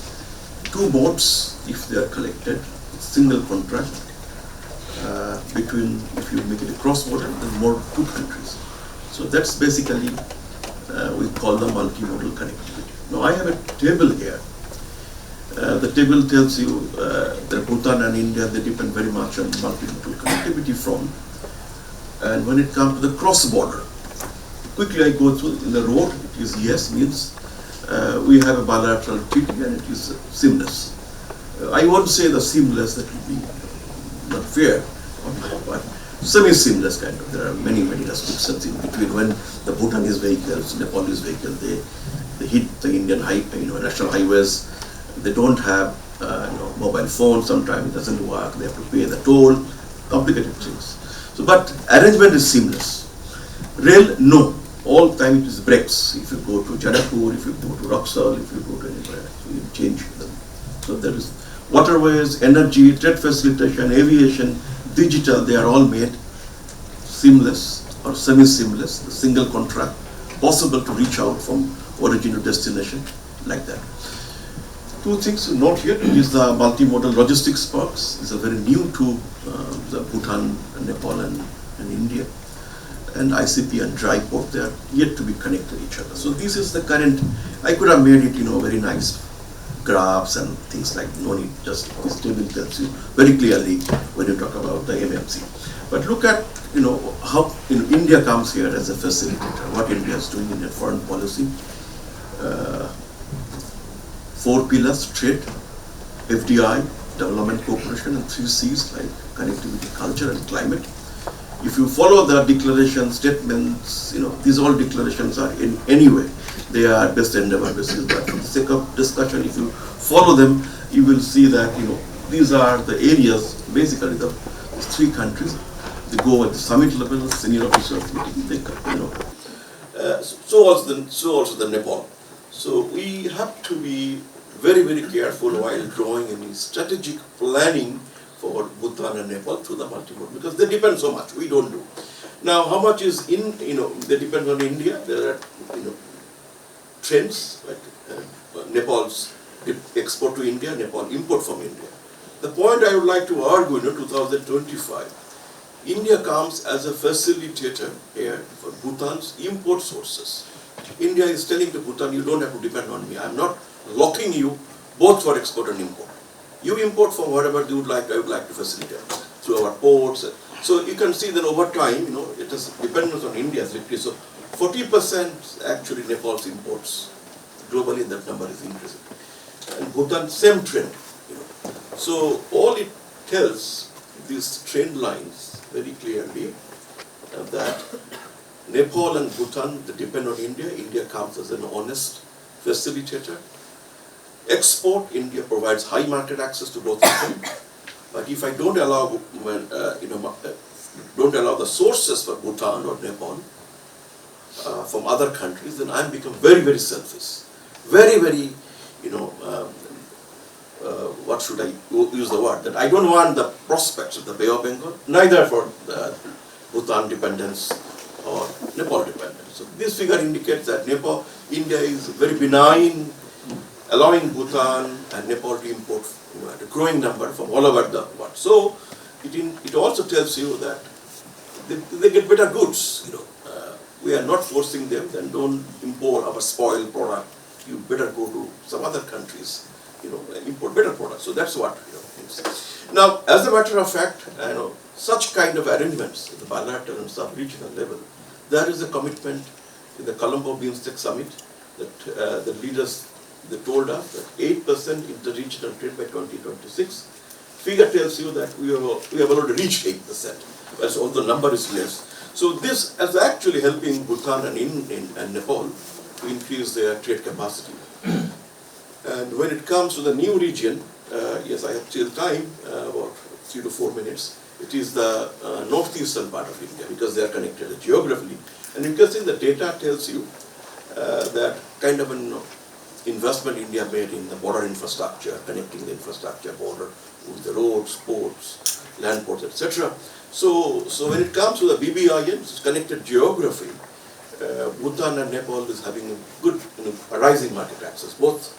two modes, if they are collected, single contract between, if you make it a cross-border, then more two countries. So that's basically we call the multimodal connectivity. Now I have a table here. The table tells you that Bhutan and India, they depend very much on multimodal connectivity from. And when it comes to the cross-border, quickly I go through. In the road, it is yes, means we have a bilateral treaty and it is seamless. I won't say the seamless, that would be not fair, but semi-seamless kind of. There are many restrictions in between. When the Bhutanese vehicles, Nepalese vehicles, they hit the Indian national highways, they don't have mobile phones, sometimes it doesn't work, they have to pay the toll, complicated things. So, but arrangement is seamless. Rail, no. All time it is breaks. If you go to Jaipur, if you go to Roxal, if you go to anywhere, so you change them. So there is waterways, energy, trade facilitation, aviation, digital, they are all made seamless or semi-seamless, the single contract, possible to reach out from origin to destination, like that. Two things to note here is the multimodal logistics parks. These are very new to the Bhutan, Nepal and India. And ICP and dry port, they are yet to be connected to each other. So this is the current. I could have made it, very nice graphs and things like, no need, just this table tells you very clearly when you talk about the MMC. But look at, how India comes here as a facilitator, what India is doing in a foreign policy. 4 pillars: trade, FDI, development cooperation, and 3 Cs like connectivity, culture, and climate. If you follow the declaration statements, these all declarations are in any way, they are best endeavor basis. But for the sake of discussion, if you follow them, you will see that these are the areas. Basically, the 3 countries, they go at the summit level, senior officers meeting. So also the Nepal. So we have to be very careful while drawing any strategic planning for Bhutan and Nepal through the multimodal, because they depend so much, we don't do. Now, how much is they depend on India. There are, trends, like Nepal's export to India, Nepal import from India. The point I would like to argue, 2025, India comes as a facilitator here for Bhutan's import sources. India is telling to Bhutan, you don't have to depend on me. I'm not locking you both for export and import. You import from whatever you would like, I would like to facilitate through our ports. So you can see that over time, it is dependence on India's increase. So 40% actually Nepal's imports. Globally, that number is increasing. And Bhutan, same trend. So all it tells, these trend lines very clearly, that Nepal and Bhutan, they depend on India. India comes as an honest facilitator. Export, India provides high market access to both of them. But if I don't allow, don't allow the sources for Bhutan or Nepal from other countries, then I become very selfish. Very, what should I use the word? That I don't want the prospects of the Bay of Bengal, neither for the Bhutan dependence or Nepal dependence. So this figure indicates that India is very benign, allowing Bhutan and Nepal to import a growing number from all over the world. So it also tells you that they get better goods. We are not forcing them, then don't import our spoiled product. You better go to some other countries, and import better products. So that's what Now, as a matter of fact, such kind of arrangements at the bilateral and sub-regional level, there is a commitment in the Colombo BIMSTEC summit that the leaders, they told us that 8% interregional trade by 2026. Figure tells you that we have already reached 8%, whereas all the number is less. So this is actually helping Bhutan and Nepal to increase their trade capacity. And when it comes to the new region, yes, I have still time, about 3 to 4 minutes. It is the northeastern part of India, because they are connected geographically. And you can see the data tells you that kind of investment India made in the border infrastructure, connecting the infrastructure border with the roads, ports, land ports, etc. So when it comes to the BBIN, it's connected geography. Bhutan and Nepal is having a good, a rising market access, both,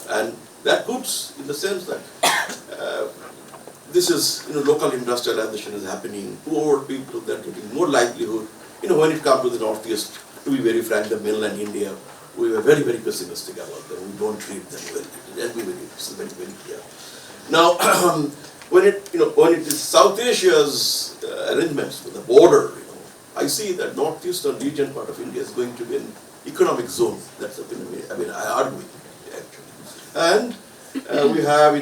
and that goods in the sense that this is, local industrialization is happening. Poor people, they're getting more livelihood. When it comes to the Northeast, to be very frank, the mainland India, we were very, very pessimistic about them. We don't treat them well. Let me very, very clear. Now, when it is South Asia's arrangements with the border, I see that northeastern region part of India is going to be an economic zone. That's I argue actually. And we have,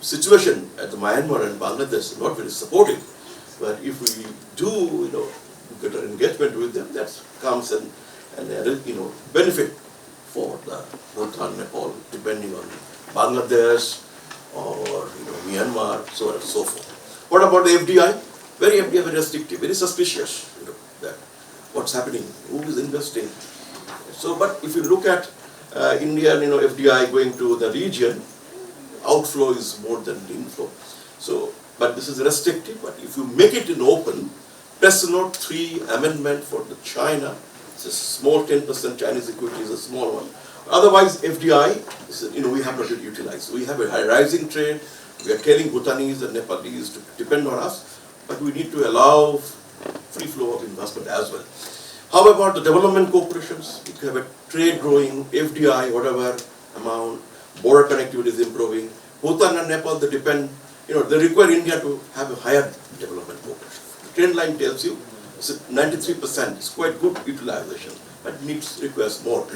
situation at the Myanmar and Bangladesh not very supportive. But if we do, get an engagement with them, that comes and benefit for the Bhutan, Nepal, depending on Bangladesh or Myanmar, so on and so forth. What about the FDI? Very FDI, very restrictive, very suspicious. That what's happening, who is investing. So, but if you look at Indian, FDI going to the region, outflow is more than the inflow. So, but this is restrictive. But if you make it in open, Press Note 3 amendment for the China, it's a small 10% Chinese equity is a small one. Otherwise, FDI, we have not utilized. We have a rising trade. We are telling Bhutanese and Nepalese to depend on us, but we need to allow free flow of investment as well. How about the development corporations? We have a trade growing, FDI, whatever amount, border connectivity is improving. Bhutan and Nepal, they depend, they require India to have a higher development corporation. The trend line tells you it's 93%, it's quite good utilization, but requires more.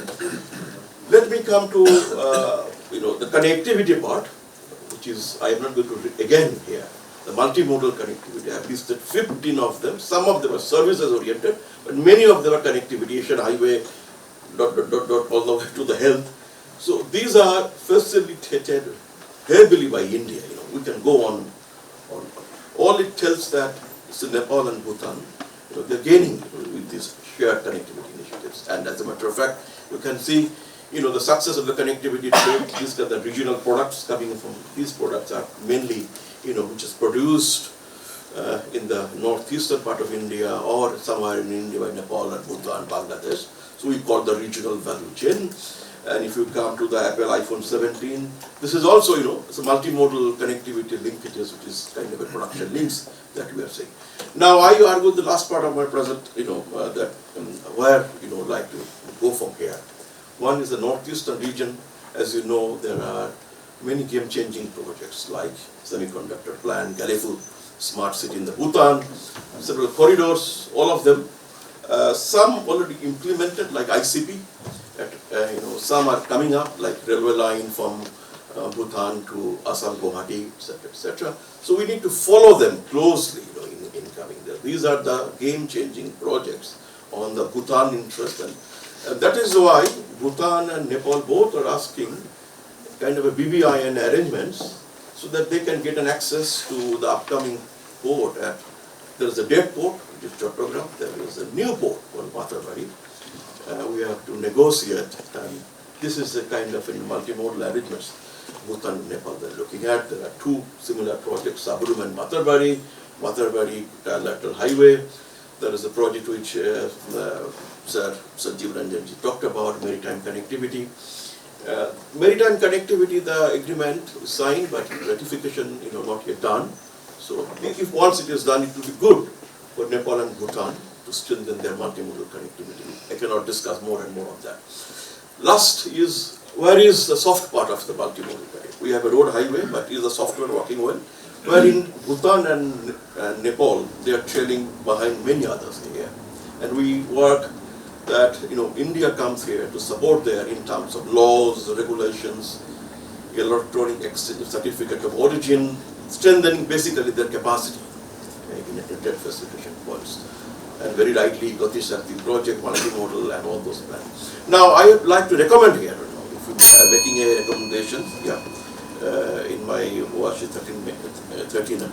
Let me come to, the connectivity part, which is, I am not going to again here. The multimodal connectivity, I have listed 15 of them. Some of them are services oriented, but many of them are connectivity, Asian highway, all the way to the health. So these are facilitated heavily by India. We can go on. All it tells that it's Nepal and Bhutan, they're gaining with these shared connectivity initiatives. And as a matter of fact, you can see, the success of the connectivity trade. These are the regional products coming from. These products are mainly which is produced in the northeastern part of India or somewhere in India by Nepal and Bhutan, Bangladesh. So we call the regional value chain. And if you come to the Apple iPhone 17, this is also, it's a multimodal connectivity linkages, which is kind of a production links that we are saying. Now I argue the last part of my present, that where, like to go from here. One is the northeastern region. As you know, there are many game-changing projects like semiconductor plant, Galathea, smart city in the Bhutan, several corridors, all of them. Some already implemented like ICP, some are coming up like railway line from Bhutan to Assam, Guwahati, etc., etc. So we need to follow them closely, in coming there. These are the game-changing projects on the Bhutan interest, and that is why Bhutan and Nepal both are asking kind of a BBIN arrangements so that they can get an access to the upcoming port. There is a dead port, which is Chattogram. There is a new port called Mathabari. We have to negotiate, and this is a kind of a multimodal arrangements Bhutan and Nepal they're looking at. There are two similar projects, Sabrum and Mathabari trilateral highway. There is a project which Sir Sanjeev Ranjanji talked about, maritime connectivity. Maritime connectivity, the agreement is signed, but ratification, not yet done. So if once it is done, it will be good for Nepal and Bhutan to strengthen their multimodal connectivity. I cannot discuss more and more on that. Last is, where is the soft part of the multimodal connectivity? We have a road highway, but is the software working well? Where in Bhutan and Nepal, they are trailing behind many others here. And we work that, India comes here to support there in terms of laws, regulations, electronic exchange of certificate of origin, strengthening basically their capacity in internet facilitation points. And very rightly, Gati Shakti project, multimodal, and all those plans. Now, I would like to recommend here, if you are making a recommendation, in my watch 13,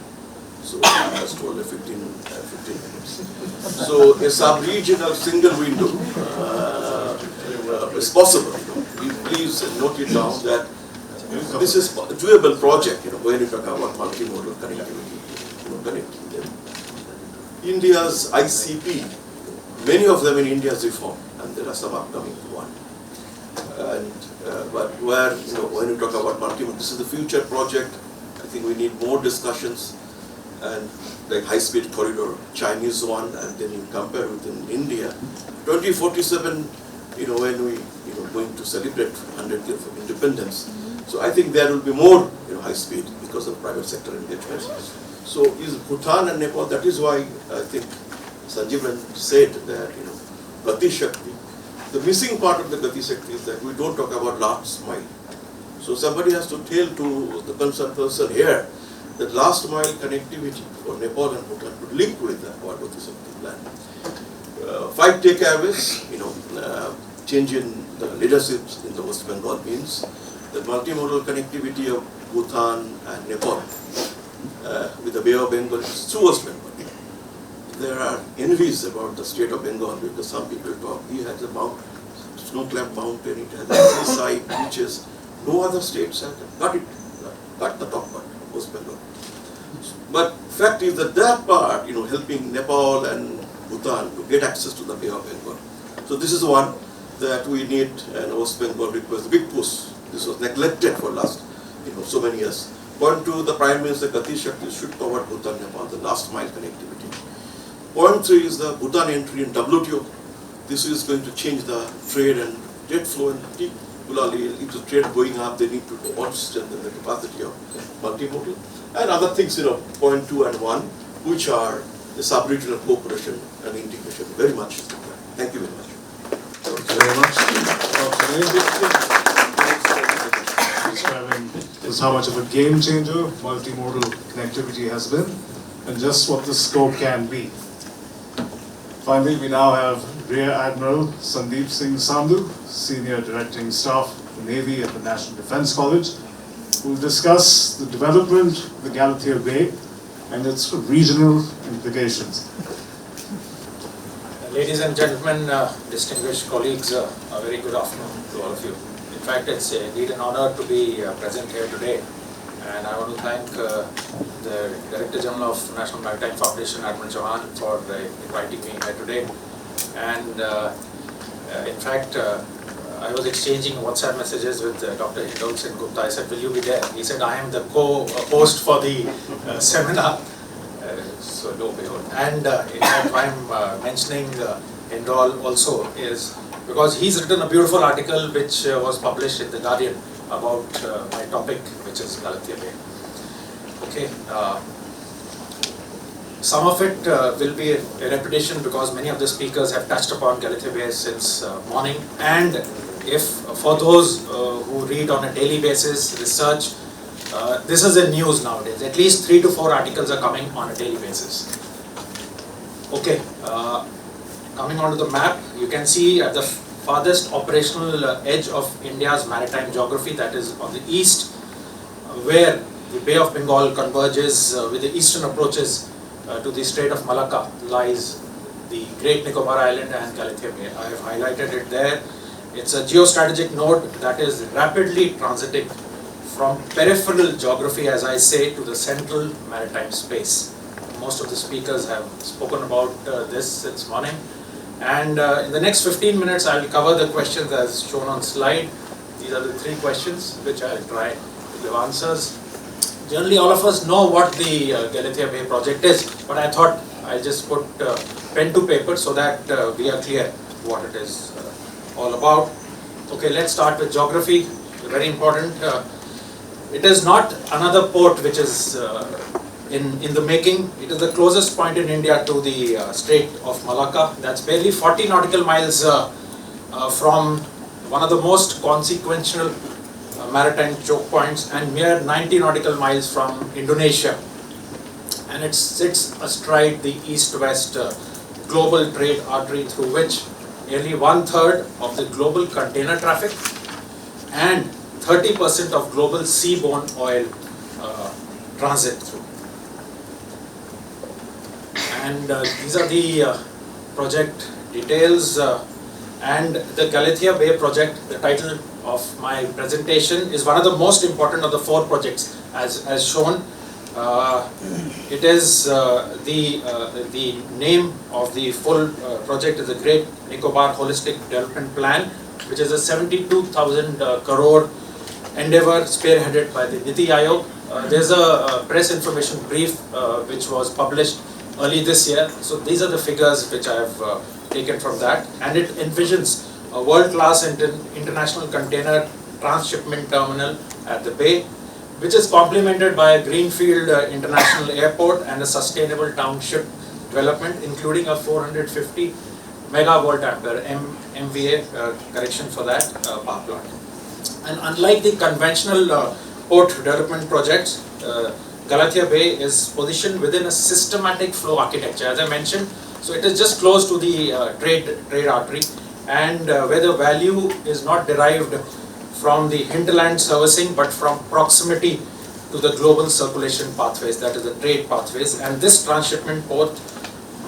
so I was told 15 minutes. So a sub-regional single window is possible. please note it down that this is a doable project, when you talk about multimodal connectivity, connecting them. India's ICP, many of them in India is reformed, and there are some upcoming one. And but where, when you talk about multimodal, this is the future project. I think we need more discussions, and like high-speed corridor, Chinese one, and then you compare with in India, 2047, when we, going to celebrate 100 years of independence. So I think there will be more, high speed because of private sector engagement. So is Bhutan and Nepal, that is why I think Sanjeevan said that, Gati Shakti. The missing part of the Gati Shakti is that we don't talk about last mile. So somebody has to tell to the concerned person here that last mile connectivity for Nepal and Bhutan would link with the Gati Shakti plan. 5 takeaways, change in the leadership in the West Bengal means the multimodal connectivity of Bhutan and Nepal with the Bay of Bengal is through West Bengal. There are envies about the state of Bengal because some people talk, he has a mountain, snow-clad mountain, it has a seaside, beaches. No other states have got it, got the top part, West Bengal. But fact is that that part, helping Nepal and Bhutan to get access to the Bay of Bengal. So this is one that we need, and West Bengal requires a big push. This was neglected for last, so many years. Point 2, the Prime Minister Gati Shakti should cover Bhutan, Nepal, the last mile connectivity. Point 3 is the Bhutan entry in WTO. This is going to change the trade and trade flow, and particularly if the trade going up, they need to also strengthen the capacity of multimodal. And other things, point 2 and 1, which are the sub-regional cooperation and integration. Very much. Thank you very much. Thank you very much. Describing just how much of a game changer multimodal connectivity has been and just what the scope can be. Finally, we now have Rear Admiral Sandeep Singh Sandhu, Senior Directing Staff of the Navy at the National Defence College, who will discuss the development of the Galathea Bay and its regional implications. Ladies and gentlemen, distinguished colleagues, a very good afternoon to all of you. In fact, it's indeed an honor to be present here today, and I want to thank the Director General of National Maritime Foundation, Admiral Chauhan, for inviting me here today. And in fact, I was exchanging WhatsApp messages with Dr. Hindol Singh Gupta. I said, will you be there? He said, I am the co-host for the seminar. So lo and behold. And in fact, why I'm mentioning Hindol also is because he's written a beautiful article which was published in The Guardian about my topic, which is Galathea Bay. Okay. Some of it will be a repetition because many of the speakers have touched upon Galathea Bay since morning. And if for those who read on a daily basis, research, this is in news nowadays. At least 3 to 4 articles are coming on a daily basis. Okay, coming onto the map, you can see at the farthest operational edge of India's maritime geography, that is on the east, where the Bay of Bengal converges with the eastern approaches to the Strait of Malacca, lies the Great Nicobar Island and Galathea Bay. I have highlighted it there. It's a geostrategic node that is rapidly transiting from peripheral geography, as I say, to the central maritime space. Most of the speakers have spoken about this since morning. And in the next 15 minutes, I will cover the questions as shown on slide. These are the 3 questions which I will try to give answers. Generally, all of us know what the Galathea Bay project is, but I thought I'll just put pen to paper so that we are clear what it is all about. Okay, let's start with geography. Very important. It is not another port which is in the making. It is the closest point in India to the Strait of Malacca. That's barely 40 nautical miles from one of the most consequential maritime choke points and mere 90 nautical miles from Indonesia. And it sits astride the east-west global trade artery through which nearly 1/3 of the global container traffic and 30% of global seaborne oil transit through. And these are the project details. And the Galathea Bay project, the title of my presentation, is one of the most important of the 4 projects as shown. It is the name of the full project is the Great Nicobar Holistic Development Plan, which is a 72,000 crore endeavor spearheaded by the Niti Aayog. There's a press information brief which was published early this year. So these are the figures which I have taken from that, and it envisions a world-class international container transshipment terminal at the bay, which is complemented by a Greenfield International Airport and a sustainable township development, including a 450 megavolt ampere MVA correction for that power plant. And unlike the conventional port development projects, Galathea Bay is positioned within a systematic flow architecture, as I mentioned. So it is just close to the trade artery, and where the value is not derived from the hinterland servicing, but from proximity to the global circulation pathways, that is the trade pathways. And this transshipment port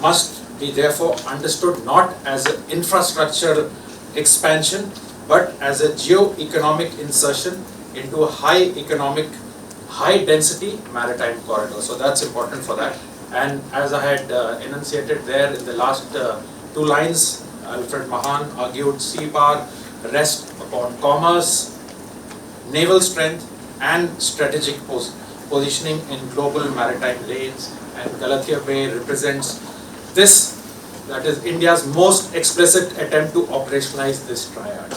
must be therefore understood not as an infrastructure expansion, but as a geo-economic insertion into a high density maritime corridor. So that's important for that. And as I had enunciated there in the last 2 lines, Alfred Mahan argued sea power rests upon commerce, naval strength, and strategic positioning in global maritime lanes. And Galathea Bay represents this, that is India's most explicit attempt to operationalize this triad.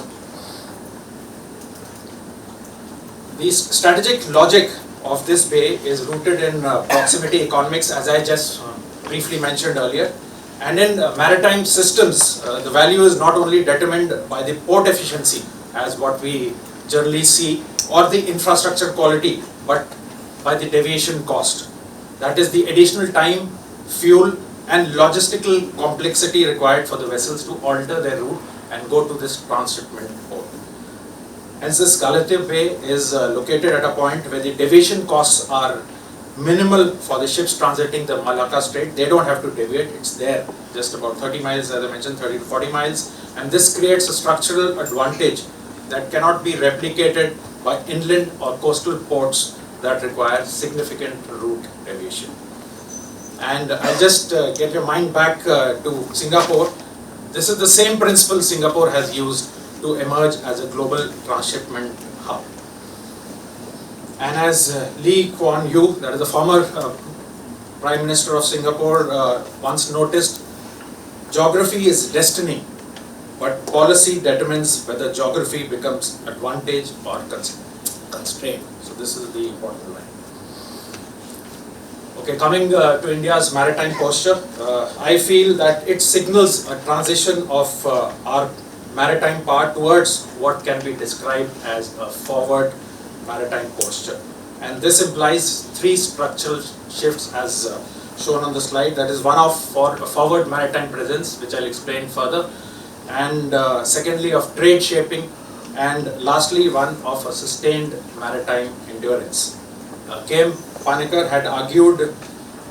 The strategic logic of this bay is rooted in proximity economics, as I just briefly mentioned earlier. And in maritime systems, the value is not only determined by the port efficiency, as what we generally see, or the infrastructure quality, but by the deviation cost. That is the additional time, fuel, and logistical complexity required for the vessels to alter their route and go to this transshipment port. Hence, this Galathea Bay is located at a point where the deviation costs are minimal for the ships transiting the Malacca Strait. They don't have to deviate, it's there, just about 30 miles, as I mentioned, 30 to 40 miles. And this creates a structural advantage that cannot be replicated by inland or coastal ports that require significant route deviation. And I'll just get your mind back to Singapore. This is the same principle Singapore has used to emerge as a global transshipment hub. And as Lee Kuan Yew, that is the former Prime Minister of Singapore, once noticed, geography is destiny, but policy determines whether geography becomes advantage or constraint. So this is the important line. Okay, coming to India's maritime posture, I feel that it signals a transition of our maritime power towards what can be described as a forward maritime posture. And this implies 3 structural shifts as shown on the slide. That is one of forward maritime presence, which I'll explain further, and secondly of trade shaping, and lastly one of a sustained maritime endurance. K.M. Panikkar had argued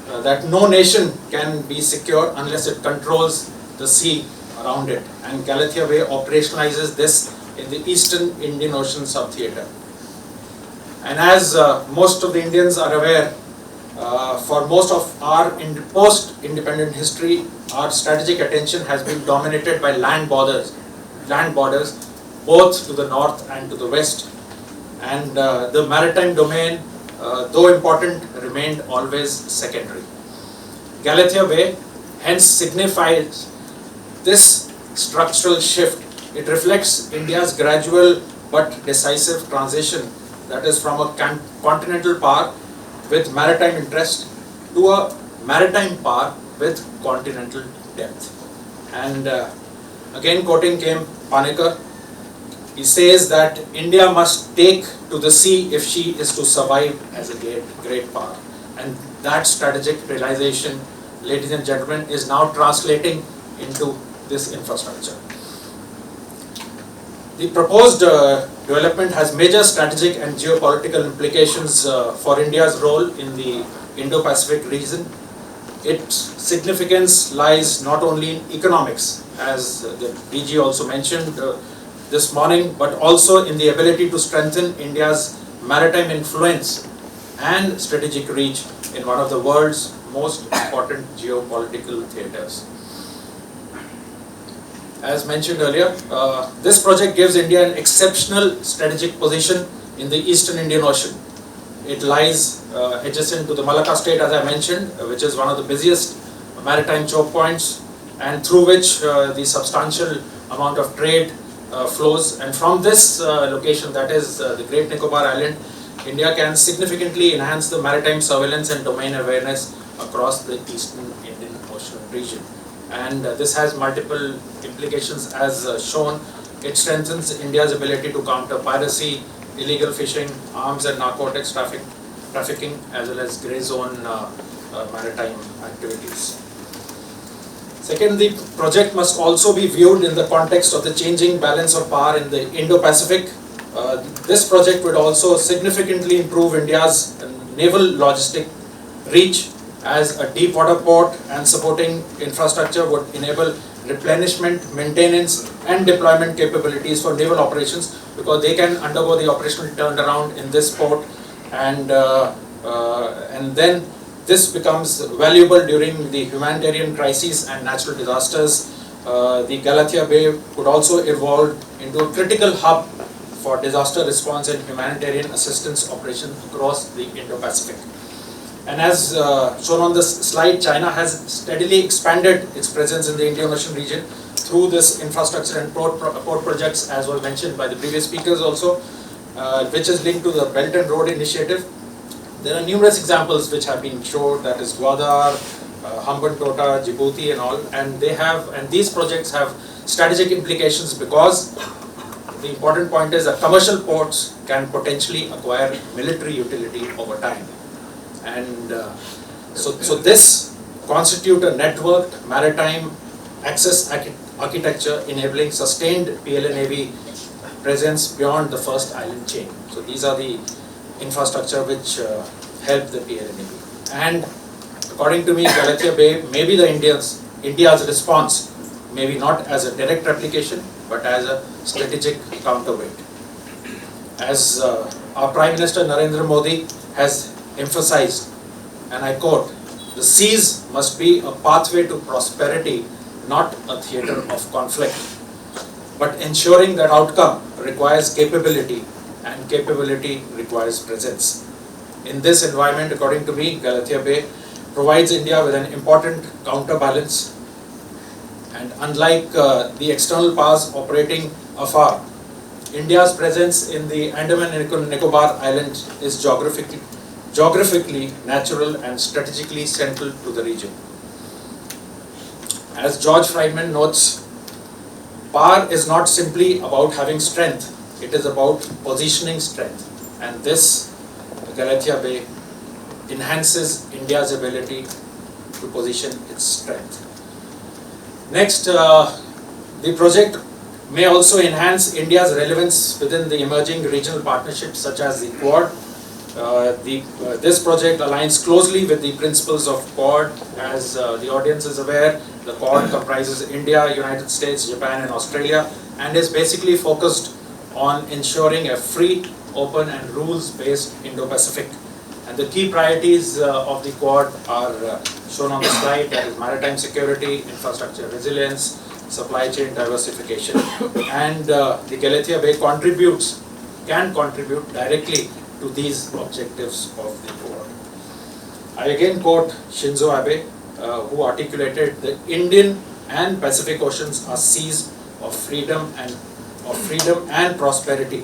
that no nation can be secure unless it controls the sea around it, and Galathea Bay operationalizes this in the Eastern Indian Ocean subtheater. And as most of the Indians are aware, for most of our post-independent history, our strategic attention has been dominated by land borders, both to the north and to the west. And the maritime domain, though important, remained always secondary. Galathea Bay hence signifies this structural shift. It reflects India's gradual but decisive transition, that is from a continental power with maritime interest to a maritime power with continental depth. And again quoting K.M. Panikkar, he says that India must take to the sea if she is to survive as a great power. And that strategic realization, ladies and gentlemen, is now translating into this infrastructure. The proposed development has major strategic and geopolitical implications for India's role in the Indo-Pacific region. its significance lies not only in economics, as the DG also mentioned this morning, but also in the ability to strengthen India's maritime influence and strategic reach in one of the world's most important geopolitical theaters. As mentioned earlier, this project gives India an exceptional strategic position in the Eastern Indian Ocean. It lies adjacent to the Malacca Strait, as I mentioned, which is one of the busiest maritime choke points, and through which the substantial amount of trade flows. And from this location, that is the Great Nicobar Island, India can significantly enhance the maritime surveillance and domain awareness across the Eastern Indian Ocean region. And this has multiple implications as shown. It strengthens India's ability to counter piracy, illegal fishing, arms and narcotics trafficking, as well as grey zone maritime activities. Second, the project must also be viewed in the context of the changing balance of power in the Indo-Pacific. This project would also significantly improve India's naval logistic reach, as a deep water port and supporting infrastructure would enable replenishment, maintenance and deployment capabilities for naval operations, because they can undergo the operational turnaround in this port, and then this becomes valuable during the humanitarian crises and natural disasters. The Galathea Bay could also evolve into a critical hub for disaster response and humanitarian assistance operations across the Indo-Pacific. And as shown on this slide, China has steadily expanded its presence in the Indian Ocean region through this infrastructure and port projects, as was mentioned by the previous speakers also, which is linked to the Belt and Road Initiative. There are numerous examples which have been shown, that is Gwadar, Hambantota, Djibouti and all, and these projects have strategic implications, because the important point is that commercial ports can potentially acquire military utility over time. And so this constitutes a networked maritime access architecture enabling sustained PLA Navy presence beyond the first island chain. So these are the infrastructure which help the PLA Navy. And according to me, Galathea Bay may be the India's response, maybe not as a direct replication, but as a strategic counterweight. As our Prime Minister Narendra Modi has emphasized, and I quote, "The seas must be a pathway to prosperity, not a theater of conflict. But ensuring that outcome requires capability, and capability requires presence." In this environment, according to me, Galathea Bay provides India with an important counterbalance. And unlike the external powers operating afar, India's presence in the Andaman and Nicobar Islands is geographically natural and strategically central to the region. As George Friedman notes, power is not simply about having strength, it is about positioning strength. And this, Galathea Bay, enhances India's ability to position its strength. Next, the project may also enhance India's relevance within the emerging regional partnerships such as the Quad. This project aligns closely with the principles of Quad. As the audience is aware, the Quad comprises India, United States, Japan and Australia, and is basically focused on ensuring a free, open and rules-based Indo-Pacific. And the key priorities of the Quad are shown on the slide, that is maritime security, infrastructure resilience, supply chain diversification. And the Galathea Bay can contribute directly to these objectives of the Quad. I again quote Shinzo Abe, who articulated the Indian and Pacific Oceans are seas of freedom and prosperity,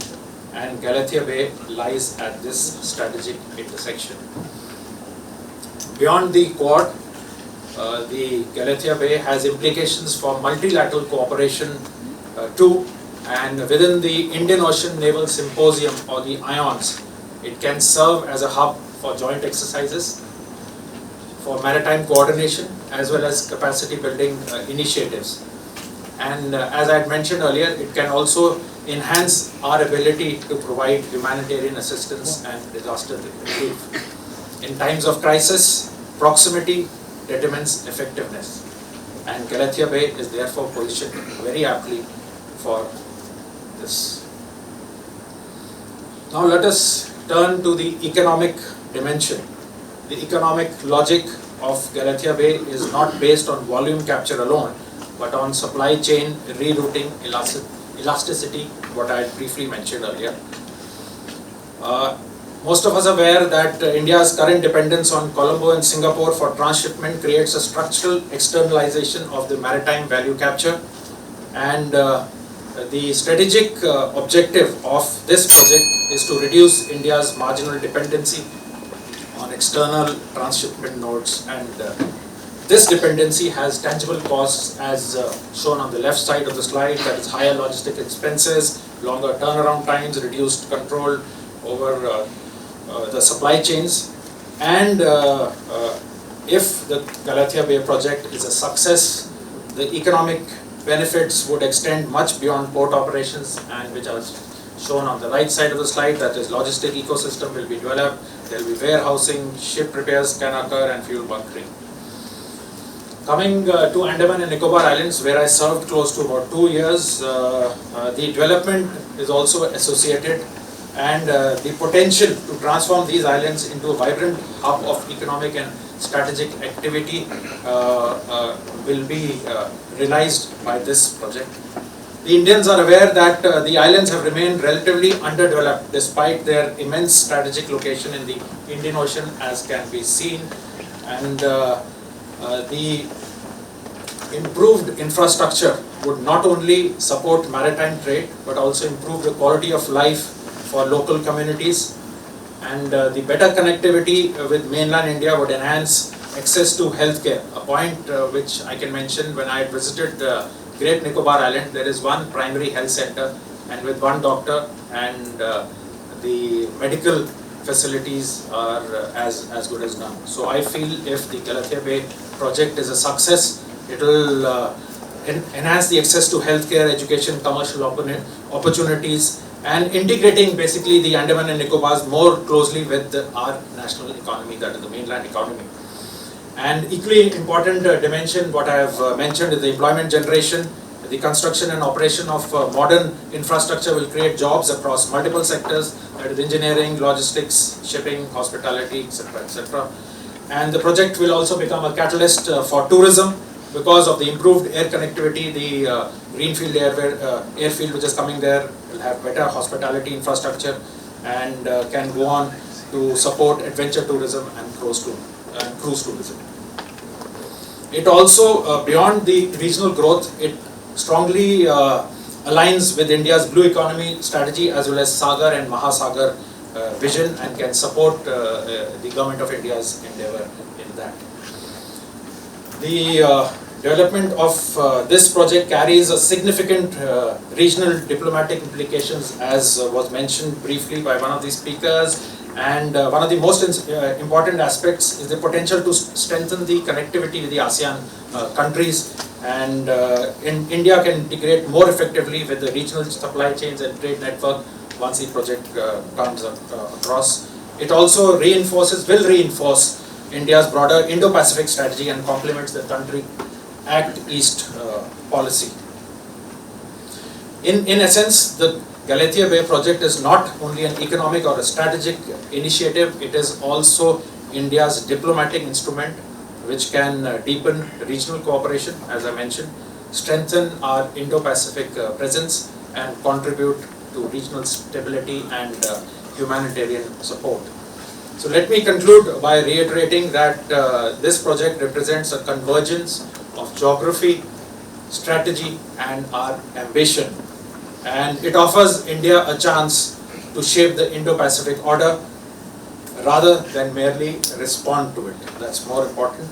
and Galathea Bay lies at this strategic intersection. Beyond the Quad, the Galathea Bay has implications for multilateral cooperation too, and within the Indian Ocean Naval Symposium, or the IONS, it can serve as a hub for joint exercises, for maritime coordination, as well as capacity building initiatives. And as I had mentioned earlier, it can also enhance our ability to provide humanitarian assistance and disaster relief. In times of crisis, proximity determines effectiveness. And Galathea Bay is therefore positioned very aptly for this. Now let us turn to the economic dimension. The economic logic of Galathea Bay is not based on volume capture alone, but on supply chain rerouting elasticity, what I briefly mentioned earlier. Most of us are aware that India's current dependence on Colombo and Singapore for transshipment creates a structural externalization of the maritime value capture, and the strategic objective of this project is to reduce India's marginal dependency on external transshipment nodes, and this dependency has tangible costs as shown on the left side of the slide, that is higher logistic expenses, longer turnaround times, reduced control over the supply chains. And if the Galathea Bay project is a success, the economic benefits would extend much beyond port operations, and which are shown on the right side of the slide, that is logistic ecosystem will be developed, there will be warehousing, ship repairs can occur, and fuel bunkering. Coming to Andaman and Nicobar Islands, where I served close to about 2 years, the development is also associated, and the potential to transform these islands into a vibrant hub of economic and strategic activity will be realized by this project. The Indians are aware that the islands have remained relatively underdeveloped despite their immense strategic location in the Indian Ocean, as can be seen, and the improved infrastructure would not only support maritime trade but also improve the quality of life for local communities, and the better connectivity with mainland India would enhance access to healthcare, a point which I can mention. When I visited Great Nicobar Island, there is one primary health center and with one doctor, and the medical facilities are as good as none. So I feel if the Galathea Bay project is a success, it will enhance the access to healthcare, education, commercial opportunities, and integrating basically the Andaman and Nicobars more closely with our national economy, that is the mainland economy. And equally important dimension, what I have mentioned, is the employment generation. The construction and operation of modern infrastructure will create jobs across multiple sectors, that is engineering, logistics, shipping, hospitality, etc., etc. And the project will also become a catalyst for tourism because of the improved air connectivity. The Greenfield airfield which is coming there will have better hospitality infrastructure and can go on to support adventure tourism and cruise tourism. It also, beyond the regional growth, it strongly aligns with India's blue economy strategy as well as Sagar and Mahasagar vision, and can support the government of India's endeavor in that. The development of this project carries a significant regional diplomatic implications, as was mentioned briefly by one of the speakers. And one of the most important aspects is the potential to strengthen the connectivity with the ASEAN countries, and India can integrate more effectively with the regional supply chains and trade network once the project comes across. It also will reinforce India's broader Indo-Pacific strategy and complements the country Act East policy. In essence, the Galathea Bay project is not only an economic or a strategic initiative, it is also India's diplomatic instrument which can deepen regional cooperation, as I mentioned, strengthen our Indo-Pacific presence, and contribute to regional stability and humanitarian support. So let me conclude by reiterating that this project represents a convergence of geography, strategy, and our ambition. And it offers India a chance to shape the Indo-Pacific order rather than merely respond to it. That's more important.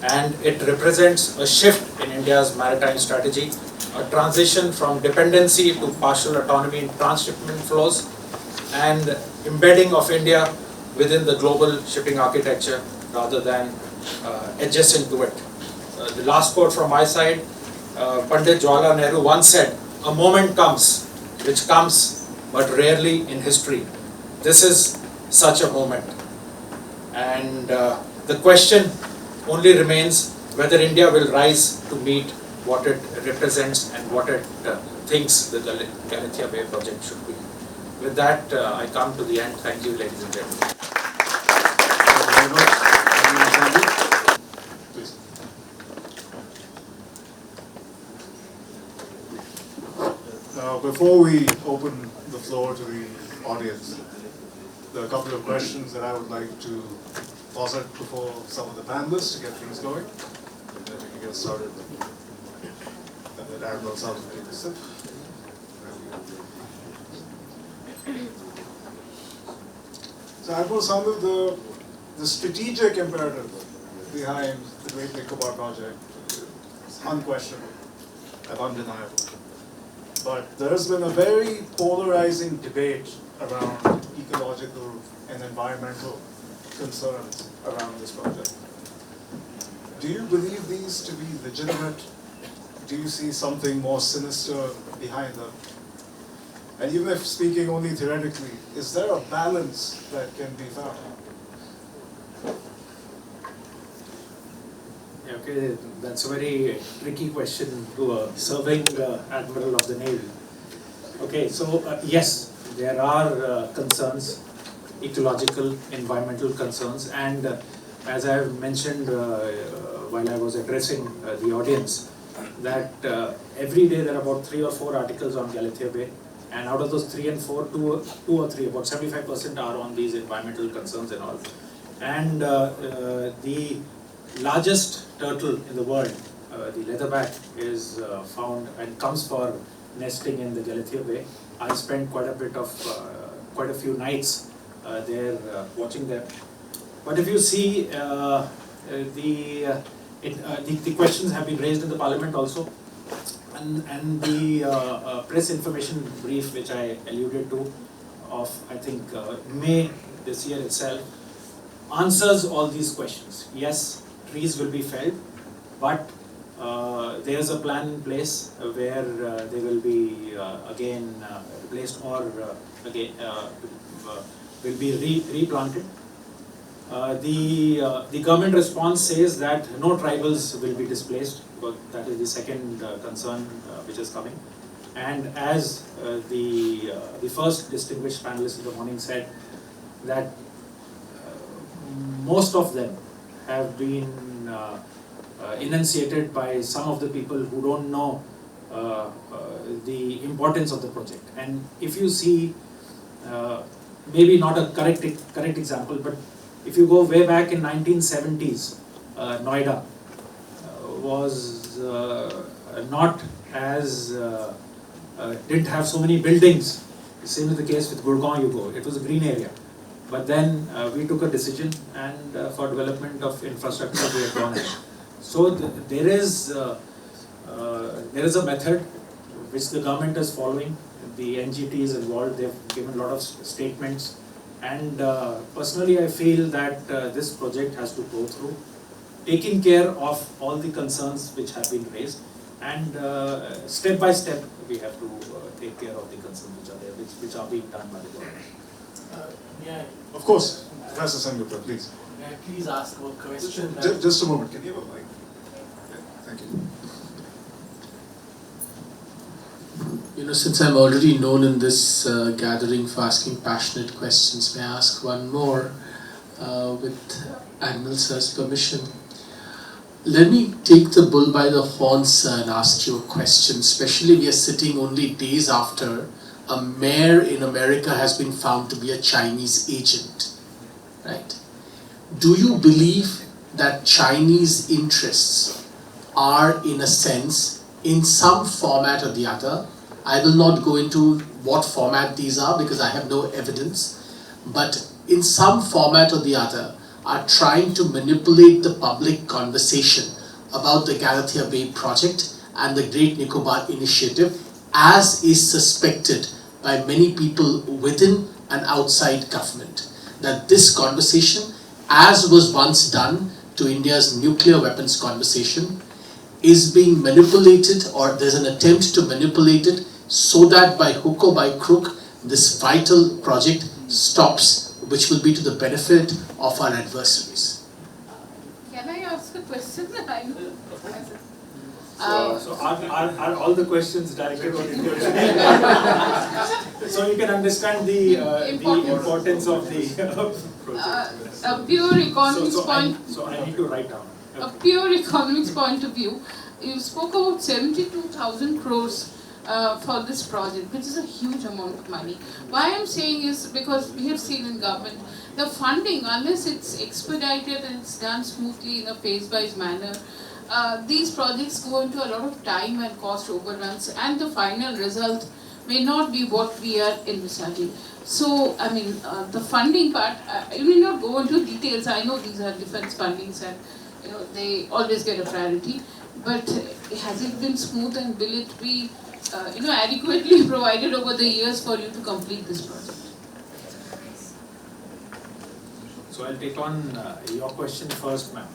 And it represents a shift in India's maritime strategy, a transition from dependency to partial autonomy in transshipment flows, and embedding of India within the global shipping architecture rather than adjacent to it. The last quote from my side, Pandit Jawaharlal Nehru once said, "A moment comes, which comes but rarely in history. This is such a moment." And the question only remains whether India will rise to meet what it represents and what it thinks the Galathea Bay project should be. With that, I come to the end. Thank you, ladies and gentlemen. Thank you very much. Please. Now, before we open the floor to the audience, there are a couple of questions that I would like to posit before some of the panelists to get things going, and then we can get started. And then Admiral South will take a sip. So Admiral Samud, the strategic imperative behind the Great Nicobar project is unquestionable and undeniable. But there has been a very polarizing debate around ecological and environmental concerns around this project. Do you believe these to be legitimate? Do you see something more sinister behind them? And even if speaking only theoretically, is there a balance that can be found? Okay, that's a very tricky question to a serving Admiral of the Navy. Okay, so yes, there are concerns, ecological, environmental concerns, and as I have mentioned while I was addressing the audience, that every day there are about 3 or 4 articles on Galathea Bay, and out of those 3 and 4, 2 or 3, about 75% are on these environmental concerns and all. And the largest turtle in the world, the leatherback, is found and comes for nesting in the Galathea Bay. I spent quite a few nights there watching them. But if you see, the questions have been raised in the Parliament also, and the press information brief which I alluded to of I think May this year itself answers all these questions. Yes, trees will be felled, but there is a plan in place where they will be again replaced or again will be replanted. The government response says that no tribals will be displaced, because that is the second concern which is coming. And as the first distinguished panelist in the morning said, that most of them have been enunciated by some of the people who don't know the importance of the project. And if you see, maybe not a correct example, but if you go way back in 1970s, Noida was not as didn't have so many buildings. The same is the case with Gurgaon. You go, it was a green area. But then we took a decision, and for development of infrastructure we have gone ahead. So there is a method which the government is following. The NGT is involved. They've given a lot of statements, and personally I feel that this project has to go through, taking care of all the concerns which have been raised, and step by step we have to take care of the concerns which are there, which are being done by the government. Of course, Professor Sengupta, please. May I please ask a question? Just a moment, can you have a mic? Yeah, thank you. You know, since I'm already known in this gathering for asking passionate questions, may I ask one more with Admiral Sir's permission? Let me take the bull by the horns, sir, and ask you a question, especially we are sitting only days after a mayor in America has been found to be a Chinese agent, right? Do you believe that Chinese interests are, in a sense, in some format or the other? I will not go into what format these are because I have no evidence, but in some format or the other are trying to manipulate the public conversation about the Galathea Bay project and the Great Nicobar initiative, as is suspected by many people within and outside government, that this conversation, as was once done to India's nuclear weapons conversation, is being manipulated, or there's an attempt to manipulate it so that by hook or by crook, this vital project stops, which will be to the benefit of our adversaries. Can I ask a So are all the questions directed on India? So you can understand the importance of the project. A pure economics point. So I need to write down. A pure economics point of view, you spoke about 72,000 crores for this project, which is a huge amount of money. Why I'm saying is because we have seen in government, the funding, unless it's expedited and it's done smoothly in a phase-wise manner, these projects go into a lot of time and cost overruns, and the final result may not be what we are envisaging. So, I mean, the funding part, I may not go into details. I know these are defense fundings and they always get a priority. But has it been smooth, and will it be adequately provided over the years for you to complete this project? So I'll take on your question first, ma'am,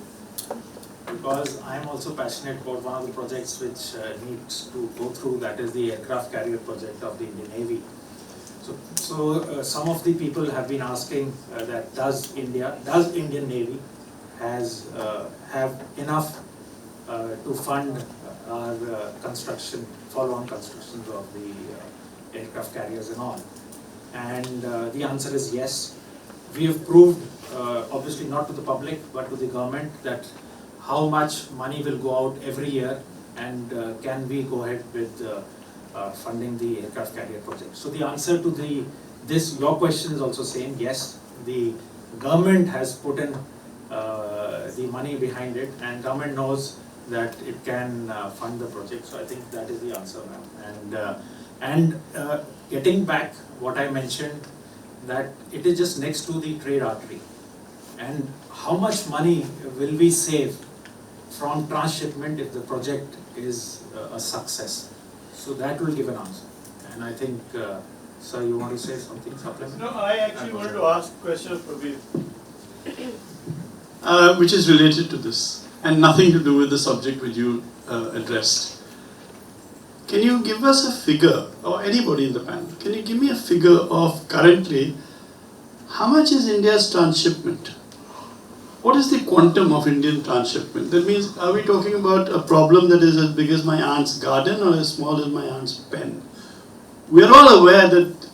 because I am also passionate about one of the projects which needs to go through, that is the aircraft carrier project of the Indian Navy. So some of the people have been asking that does Indian Navy have enough to fund our follow-on constructions of the aircraft carriers and all. And the answer is yes. We have proved, obviously not to the public, but to the government, that how much money will go out every year, and can we go ahead with funding the aircraft carrier project. So the answer to your question is also saying yes, the government has put in the money behind it, and government knows that it can fund the project. So I think that is the answer, ma'am. And getting back what I mentioned, that it is just next to the trade artery, and how much money will we save from transshipment if the project is a success? So that will give an answer. And I think, sir, you want to say something supplement? No, I actually wanted to ask a question of Prabir. Which is related to this and nothing to do with the subject which you addressed. Can you give us a figure, or anybody in the panel, can you give me a figure of currently how much is India's transshipment? What is the quantum of Indian transshipment? That means, are we talking about a problem that is as big as my aunt's garden or as small as my aunt's pen? We are all aware that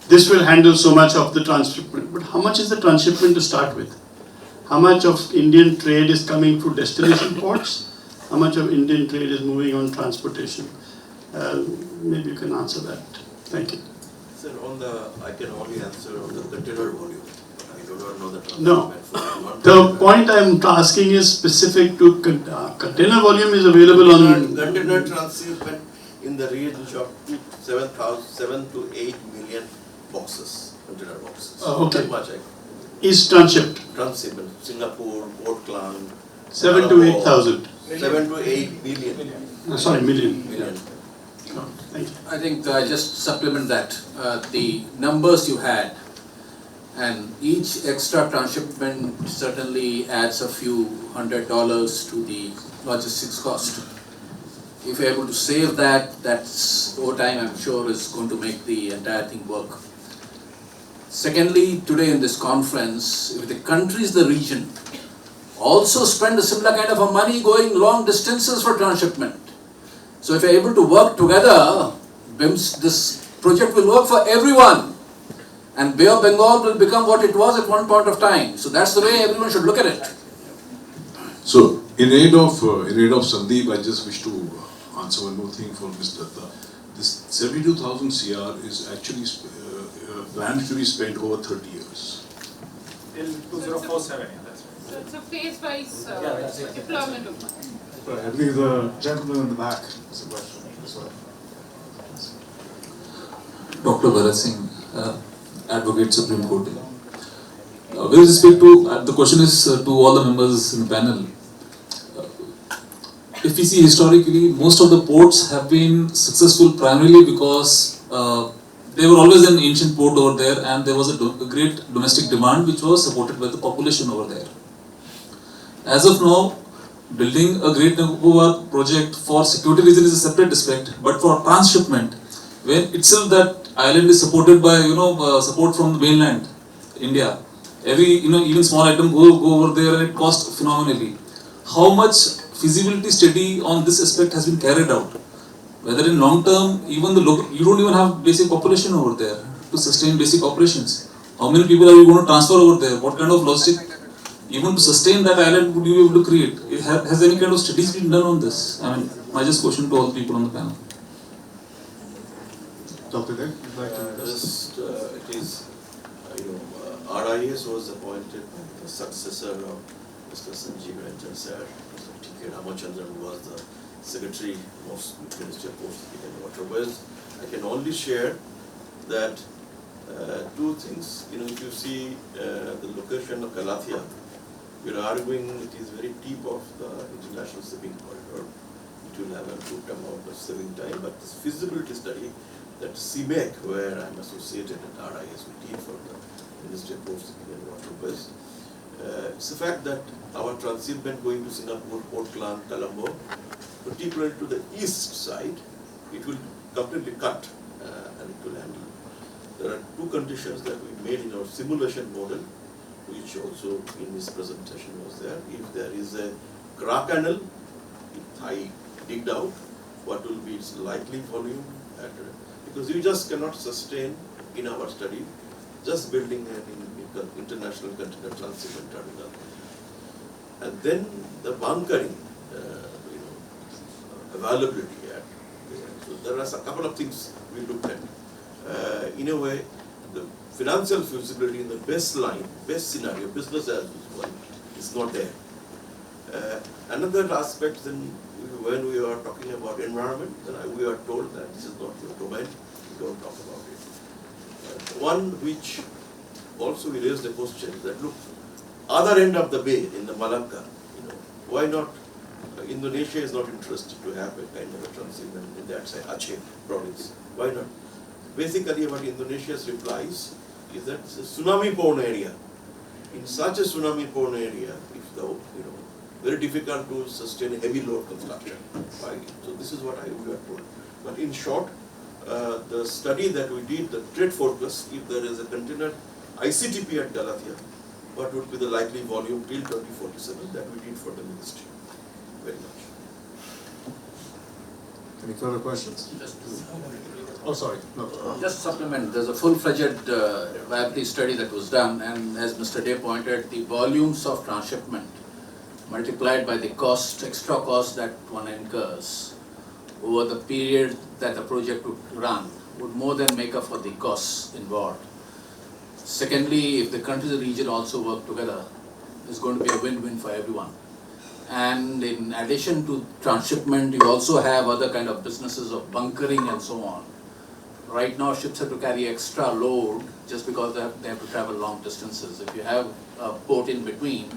this will handle so much of the transshipment, but how much is the transshipment to start with? How much of Indian trade is coming through destination ports? How much of Indian trade is moving on transportation? Maybe you can answer that. Thank you. Sir, I can only answer on the container volume. I do not know the transshipment. No. The point I'm asking is specific to container volume is available on... Container transshipment in the range of 7 to 8 million boxes, container boxes. Okay. That much Is transshipped? Transshipment, Singapore, Port Klang. 7 to 8,000. 7 to 8 million. Sorry, million. Million. Oh, thank you. I think I just supplement that. The numbers you had, and each extra transshipment certainly adds a few $100 to the logistics cost. If you're able to save that, that's over time I'm sure is going to make the entire thing work. Secondly, today in this conference, if the countries, the region, also spend a similar kind of a money going long distances for transshipment. So if you're able to work together, this project will work for everyone. And Bay of Bengal will become what it was at one point of time. So that's the way everyone should look at it. So, in aid of Sandeep, I just wish to answer one more thing for Mr. Datta. This 72,000 CR is actually planned to be spent over 30 years. Till 2047, yeah, that's right. So it's a phase-wise deployment of money. I believe the gentleman in the back has a question as well. Dr. Bharat Singh, Advocate Supreme Court. With respect to, the question is to all the members in the panel. If we see historically, most of the ports have been successful primarily because they were always an ancient port over there, and there was a great domestic demand which was supported by the population over there. As of now, building a Great Nicobar project for security reasons is a separate aspect, but for transshipment, when itself that island is supported by support from the mainland, India, every even small item go over there and it costs phenomenally. How much feasibility study on this aspect has been carried out? Whether in long term, even the local, you don't even have basic population over there to sustain basic operations. How many people are you going to transfer over there? What kind of logistic, even to sustain that island, would you be able to create? Has any kind of studies been done on this? I mean, my just question to all the people on the panel. Dr. Dev, you'd like to Just, it is, RIS was appointed by the successor of Mr. Sanjeev Ranjan sir. Mr. T.K. Ramachandran was the secretary of Ministry of Ports and Waterways. I can only share that two things. If you see the location of Galathea, we are arguing it is very deep of the international shipping corridor. It will have a good amount of saving time, but this feasibility study that CMEC, where I am associated at RIS, we did for the Ministry of Ports and Waterways. It's the fact that our transshipment going to Singapore, Port Klang, Colombo, particularly to the east side, it will completely cut and it will handle. There are two conditions that we made in our simulation model, which also in this presentation was there. If there is a crack canal, if I digged out, what will be its likely volume? Because you just cannot sustain in our study just building an international container transshipment terminal. And then the bunkering, availability. So there are a couple of things we looked at. In a way, the financial feasibility in the best scenario, business as usual, is not there. Another aspect, then, when we are talking about environment, then we are told that this is not your domain, we don't talk about it. One which also we raised the question that, look, other end of the bay in the Malacca, why not? Indonesia is not interested to have a kind of a transshipment in that side, Aceh province. Why not? Basically, what Indonesia's replies is that it's a tsunami-prone area. In such a tsunami-prone area, if the very difficult to sustain heavy load construction. Right? So this is what we are told. But in short, the study that we did, the trade forecast, if there is a container ICTP at Galathea, what would be the likely volume till 2047 that we did for the ministry. Very much. Any further questions? Oh, sorry. No. Just supplement, there's a full-fledged viability study that was done, and as Mr. Day pointed, the volumes of transshipment multiplied by the cost, extra cost that one incurs over the period that the project would run would more than make up for the costs involved. Secondly, if the countries and region also work together, it's going to be a win-win for everyone. And in addition to transshipment, you also have other kind of businesses of bunkering and so on. Right now, ships have to carry extra load just because they have to travel long distances. If you have a port in between,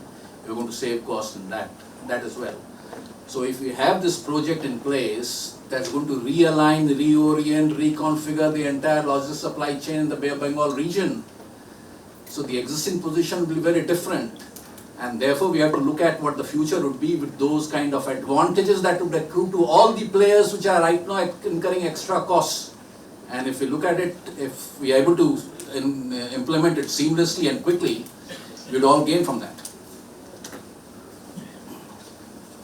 you're going to save costs in that as well. So if we have this project in place, that's going to realign, reorient, reconfigure the entire logistics supply chain in the Bay of Bengal region. So the existing position will be very different. And therefore, we have to look at what the future would be with those kind of advantages that would accrue to all the players which are right now incurring extra costs. And if we look at it, if we are able to implement it seamlessly and quickly, we'd all gain from that.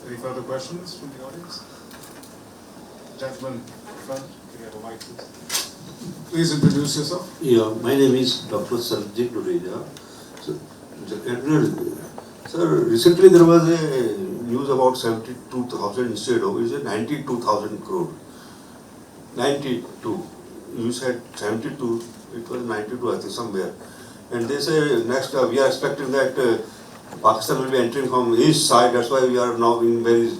Any further questions from the audience? Gentleman in front, can you have a mic, please? Please introduce yourself. Yeah, my name is Dr. Sarjit Dureja. Sir, recently there was a news about 72,000 instead of, is it 92,000 crore? 92. You said 72, it was 92, I think, somewhere. And they say next, we are expecting that Pakistan will be entering from east side, that's why we are now in very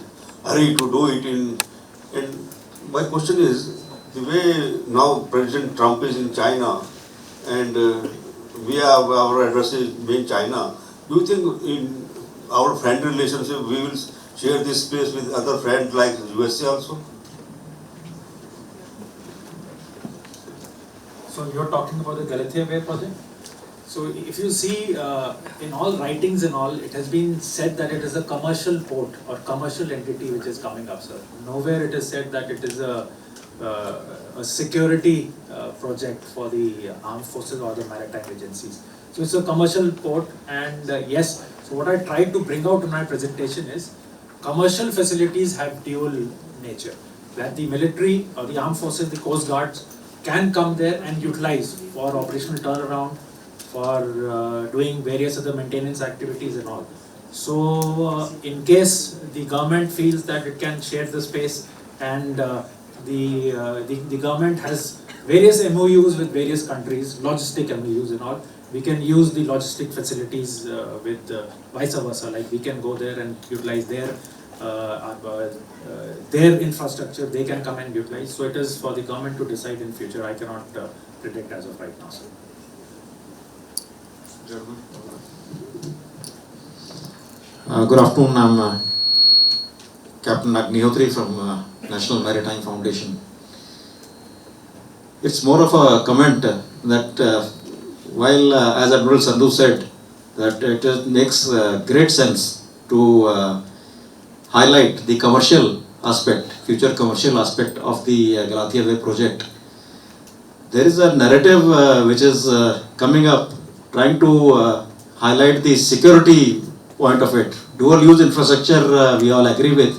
hurry to do it and my question is, the way now President Trump is in China and we have our addresses being China, do you think in our friend relationship we will share this space with other friends like USA also? So you're talking about the Galathea Bay project? So if you see in all writings and all, it has been said that it is a commercial port or commercial entity which is coming up, sir. Nowhere it is said that it is a security project for the armed forces or the maritime agencies. So it's a commercial port and yes, so what I tried to bring out in my presentation is commercial facilities have dual nature, that the military or the armed forces, the coast guards can come there and utilize for operational turnaround, for doing various other maintenance activities and all. So in case the government feels that it can share the space, and the government has various MOUs with various countries, logistic MOUs and all, we can use the logistic facilities with vice versa, like we can go there and utilize their infrastructure, they can come and utilize. So it is for the government to decide in future. I cannot predict as of right now, sir. Good afternoon, I'm Captain Agnihotri from National Maritime Foundation. It's more of a comment that while as Admiral Sandhu said, that it makes great sense to highlight the commercial aspect, future commercial aspect of the Galathea Bay project. There is a narrative which is coming up trying to highlight the security point of it. Dual use infrastructure we all agree with.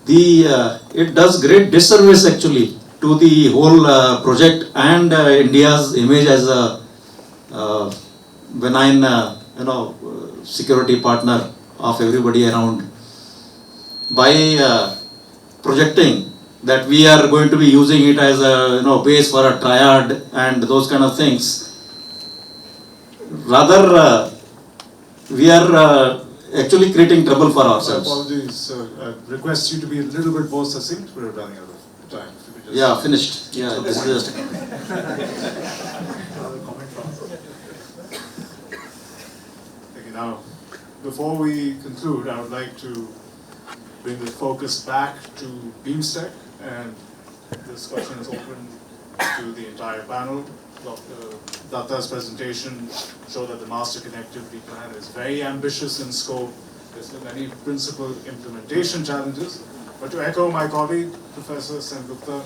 It does great disservice actually to the whole project and India's image as a benign security partner of everybody around by projecting that we are going to be using it as a base for a triad and those kind of things. Rather we are actually creating trouble for ourselves. Apologies, I request you to be a little bit more succinct. We're running out of time. Yeah, finished. Yeah, this is just. Okay, now, before we conclude, I would like to bring the focus back to BIMSTEC, and this question is open to the entire panel. Dr. Datta's presentation showed that the Master Connectivity Plan is very ambitious in scope. There's been many principal implementation challenges. But to echo my colleague, Professor Sengupta,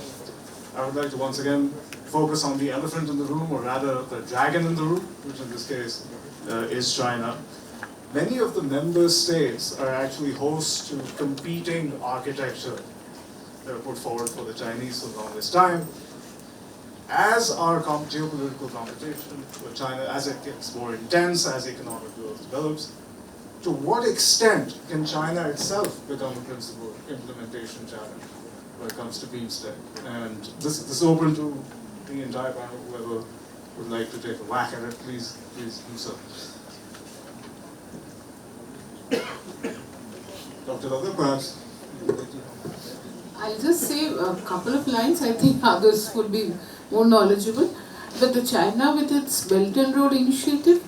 I would like to once again focus on the elephant in the room, or rather the dragon in the room, which in this case is China. Many of the member states are actually hosts to competing architecture that are put forward for the Chinese for the longest time. As our geopolitical competition with China, as it gets more intense, as economic growth develops, to what extent can China itself become a principal implementation challenge when it comes to BIMSTEC? And this is open to the entire panel. Whoever would like to take a whack at it, please do so. Dr. Datta, perhaps. I'll just say a couple of lines. I think others would be more knowledgeable. But the China with its Belt and Road initiative,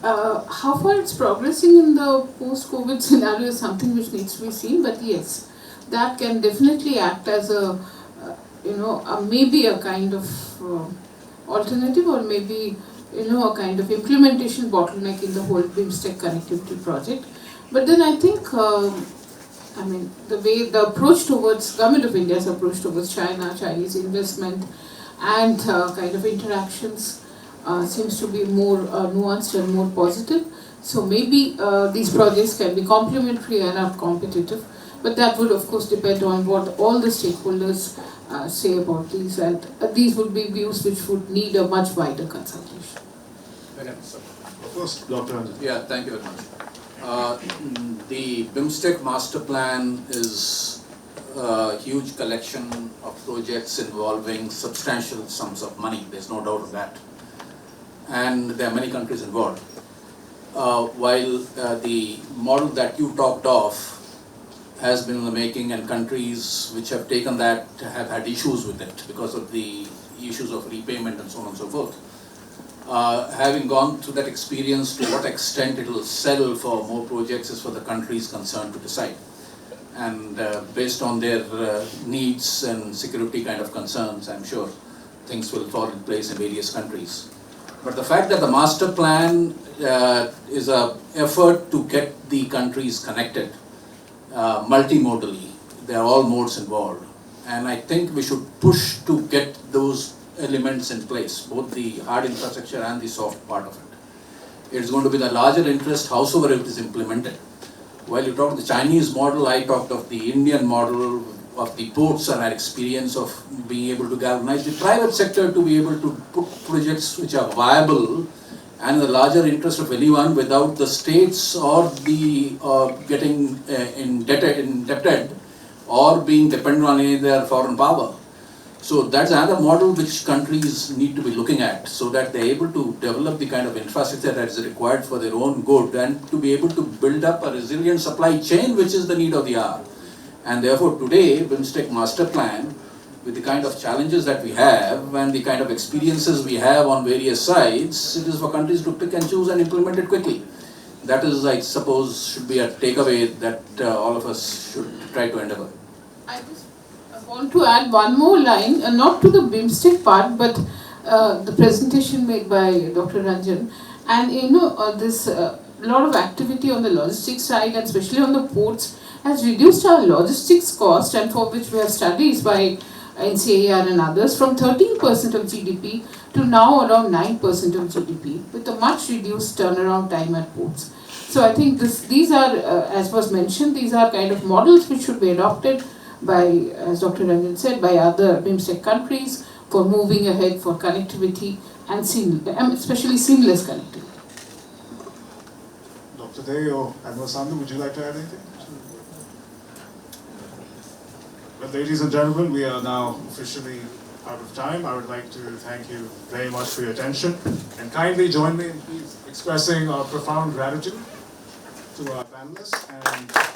how far it's progressing in the post-COVID scenario is something which needs to be seen. But yes, that can definitely act as a maybe a kind of alternative, or maybe a kind of implementation bottleneck in the whole BIMSTEC connectivity project. But then I think the approach towards Government of India's approach towards China, Chinese investment, and kind of interactions seems to be more nuanced and more positive. So maybe these projects can be complementary and not competitive, but that would of course depend on what all the stakeholders say about these, and these would be views which would need a much wider consultation. Of course, Dr. Anjan. Yeah, thank you very much. The BIMSTEC Master Plan is a huge collection of projects involving substantial sums of money. There's no doubt of that. And there are many countries involved. While the model that you talked of has been in the making, and countries which have taken that have had issues with it because of the issues of repayment and so on and so forth. Having gone through that experience, to what extent it will sell for more projects is for the countries concerned to decide. And based on their needs and security kind of concerns, I'm sure things will fall in place in various countries. But the fact that the master plan is an effort to get the countries connected multimodally, there are all modes involved. And I think we should push to get those elements in place, both the hard infrastructure and the soft part of it. It's going to be the larger interest, howsoever it is implemented, While you talked of the Chinese model, I talked of the Indian model of the ports and our experience of being able to galvanize the private sector to be able to put projects which are viable and in the larger interest of anyone without the states or the getting indebted or being dependent on any of their foreign power. So that's another model which countries need to be looking at so that they're able to develop the kind of infrastructure that is required for their own good and to be able to build up a resilient supply chain, which is the need of the hour. And therefore today, BIMSTEC Master Plan, with the kind of challenges that we have and the kind of experiences we have on various sides, it is for countries to pick and choose and implement it quickly. That is, I suppose, should be a takeaway that all of us should try to endeavor. I just want to add one more line, not to the BIMSTEC part, but the presentation made by Dr. Ranjan. And this lot of activity on the logistics side, and especially on the ports, has reduced our logistics cost, and for which we have studies by NCAR and others, from 13% of GDP to now around 9% of GDP, with a much reduced turnaround time at ports. So I think these are, as was mentioned, these are kind of models which should be adopted by, as Dr. Ranjan said, by other BIMSTEC countries for moving ahead for connectivity and especially seamless connectivity. Dr. Day or Admiral Sandhu, would you like to add anything? Well, ladies and gentlemen, we are now officially out of time. I would like to thank you very much for your attention and kindly join me in expressing our profound gratitude to our panelists and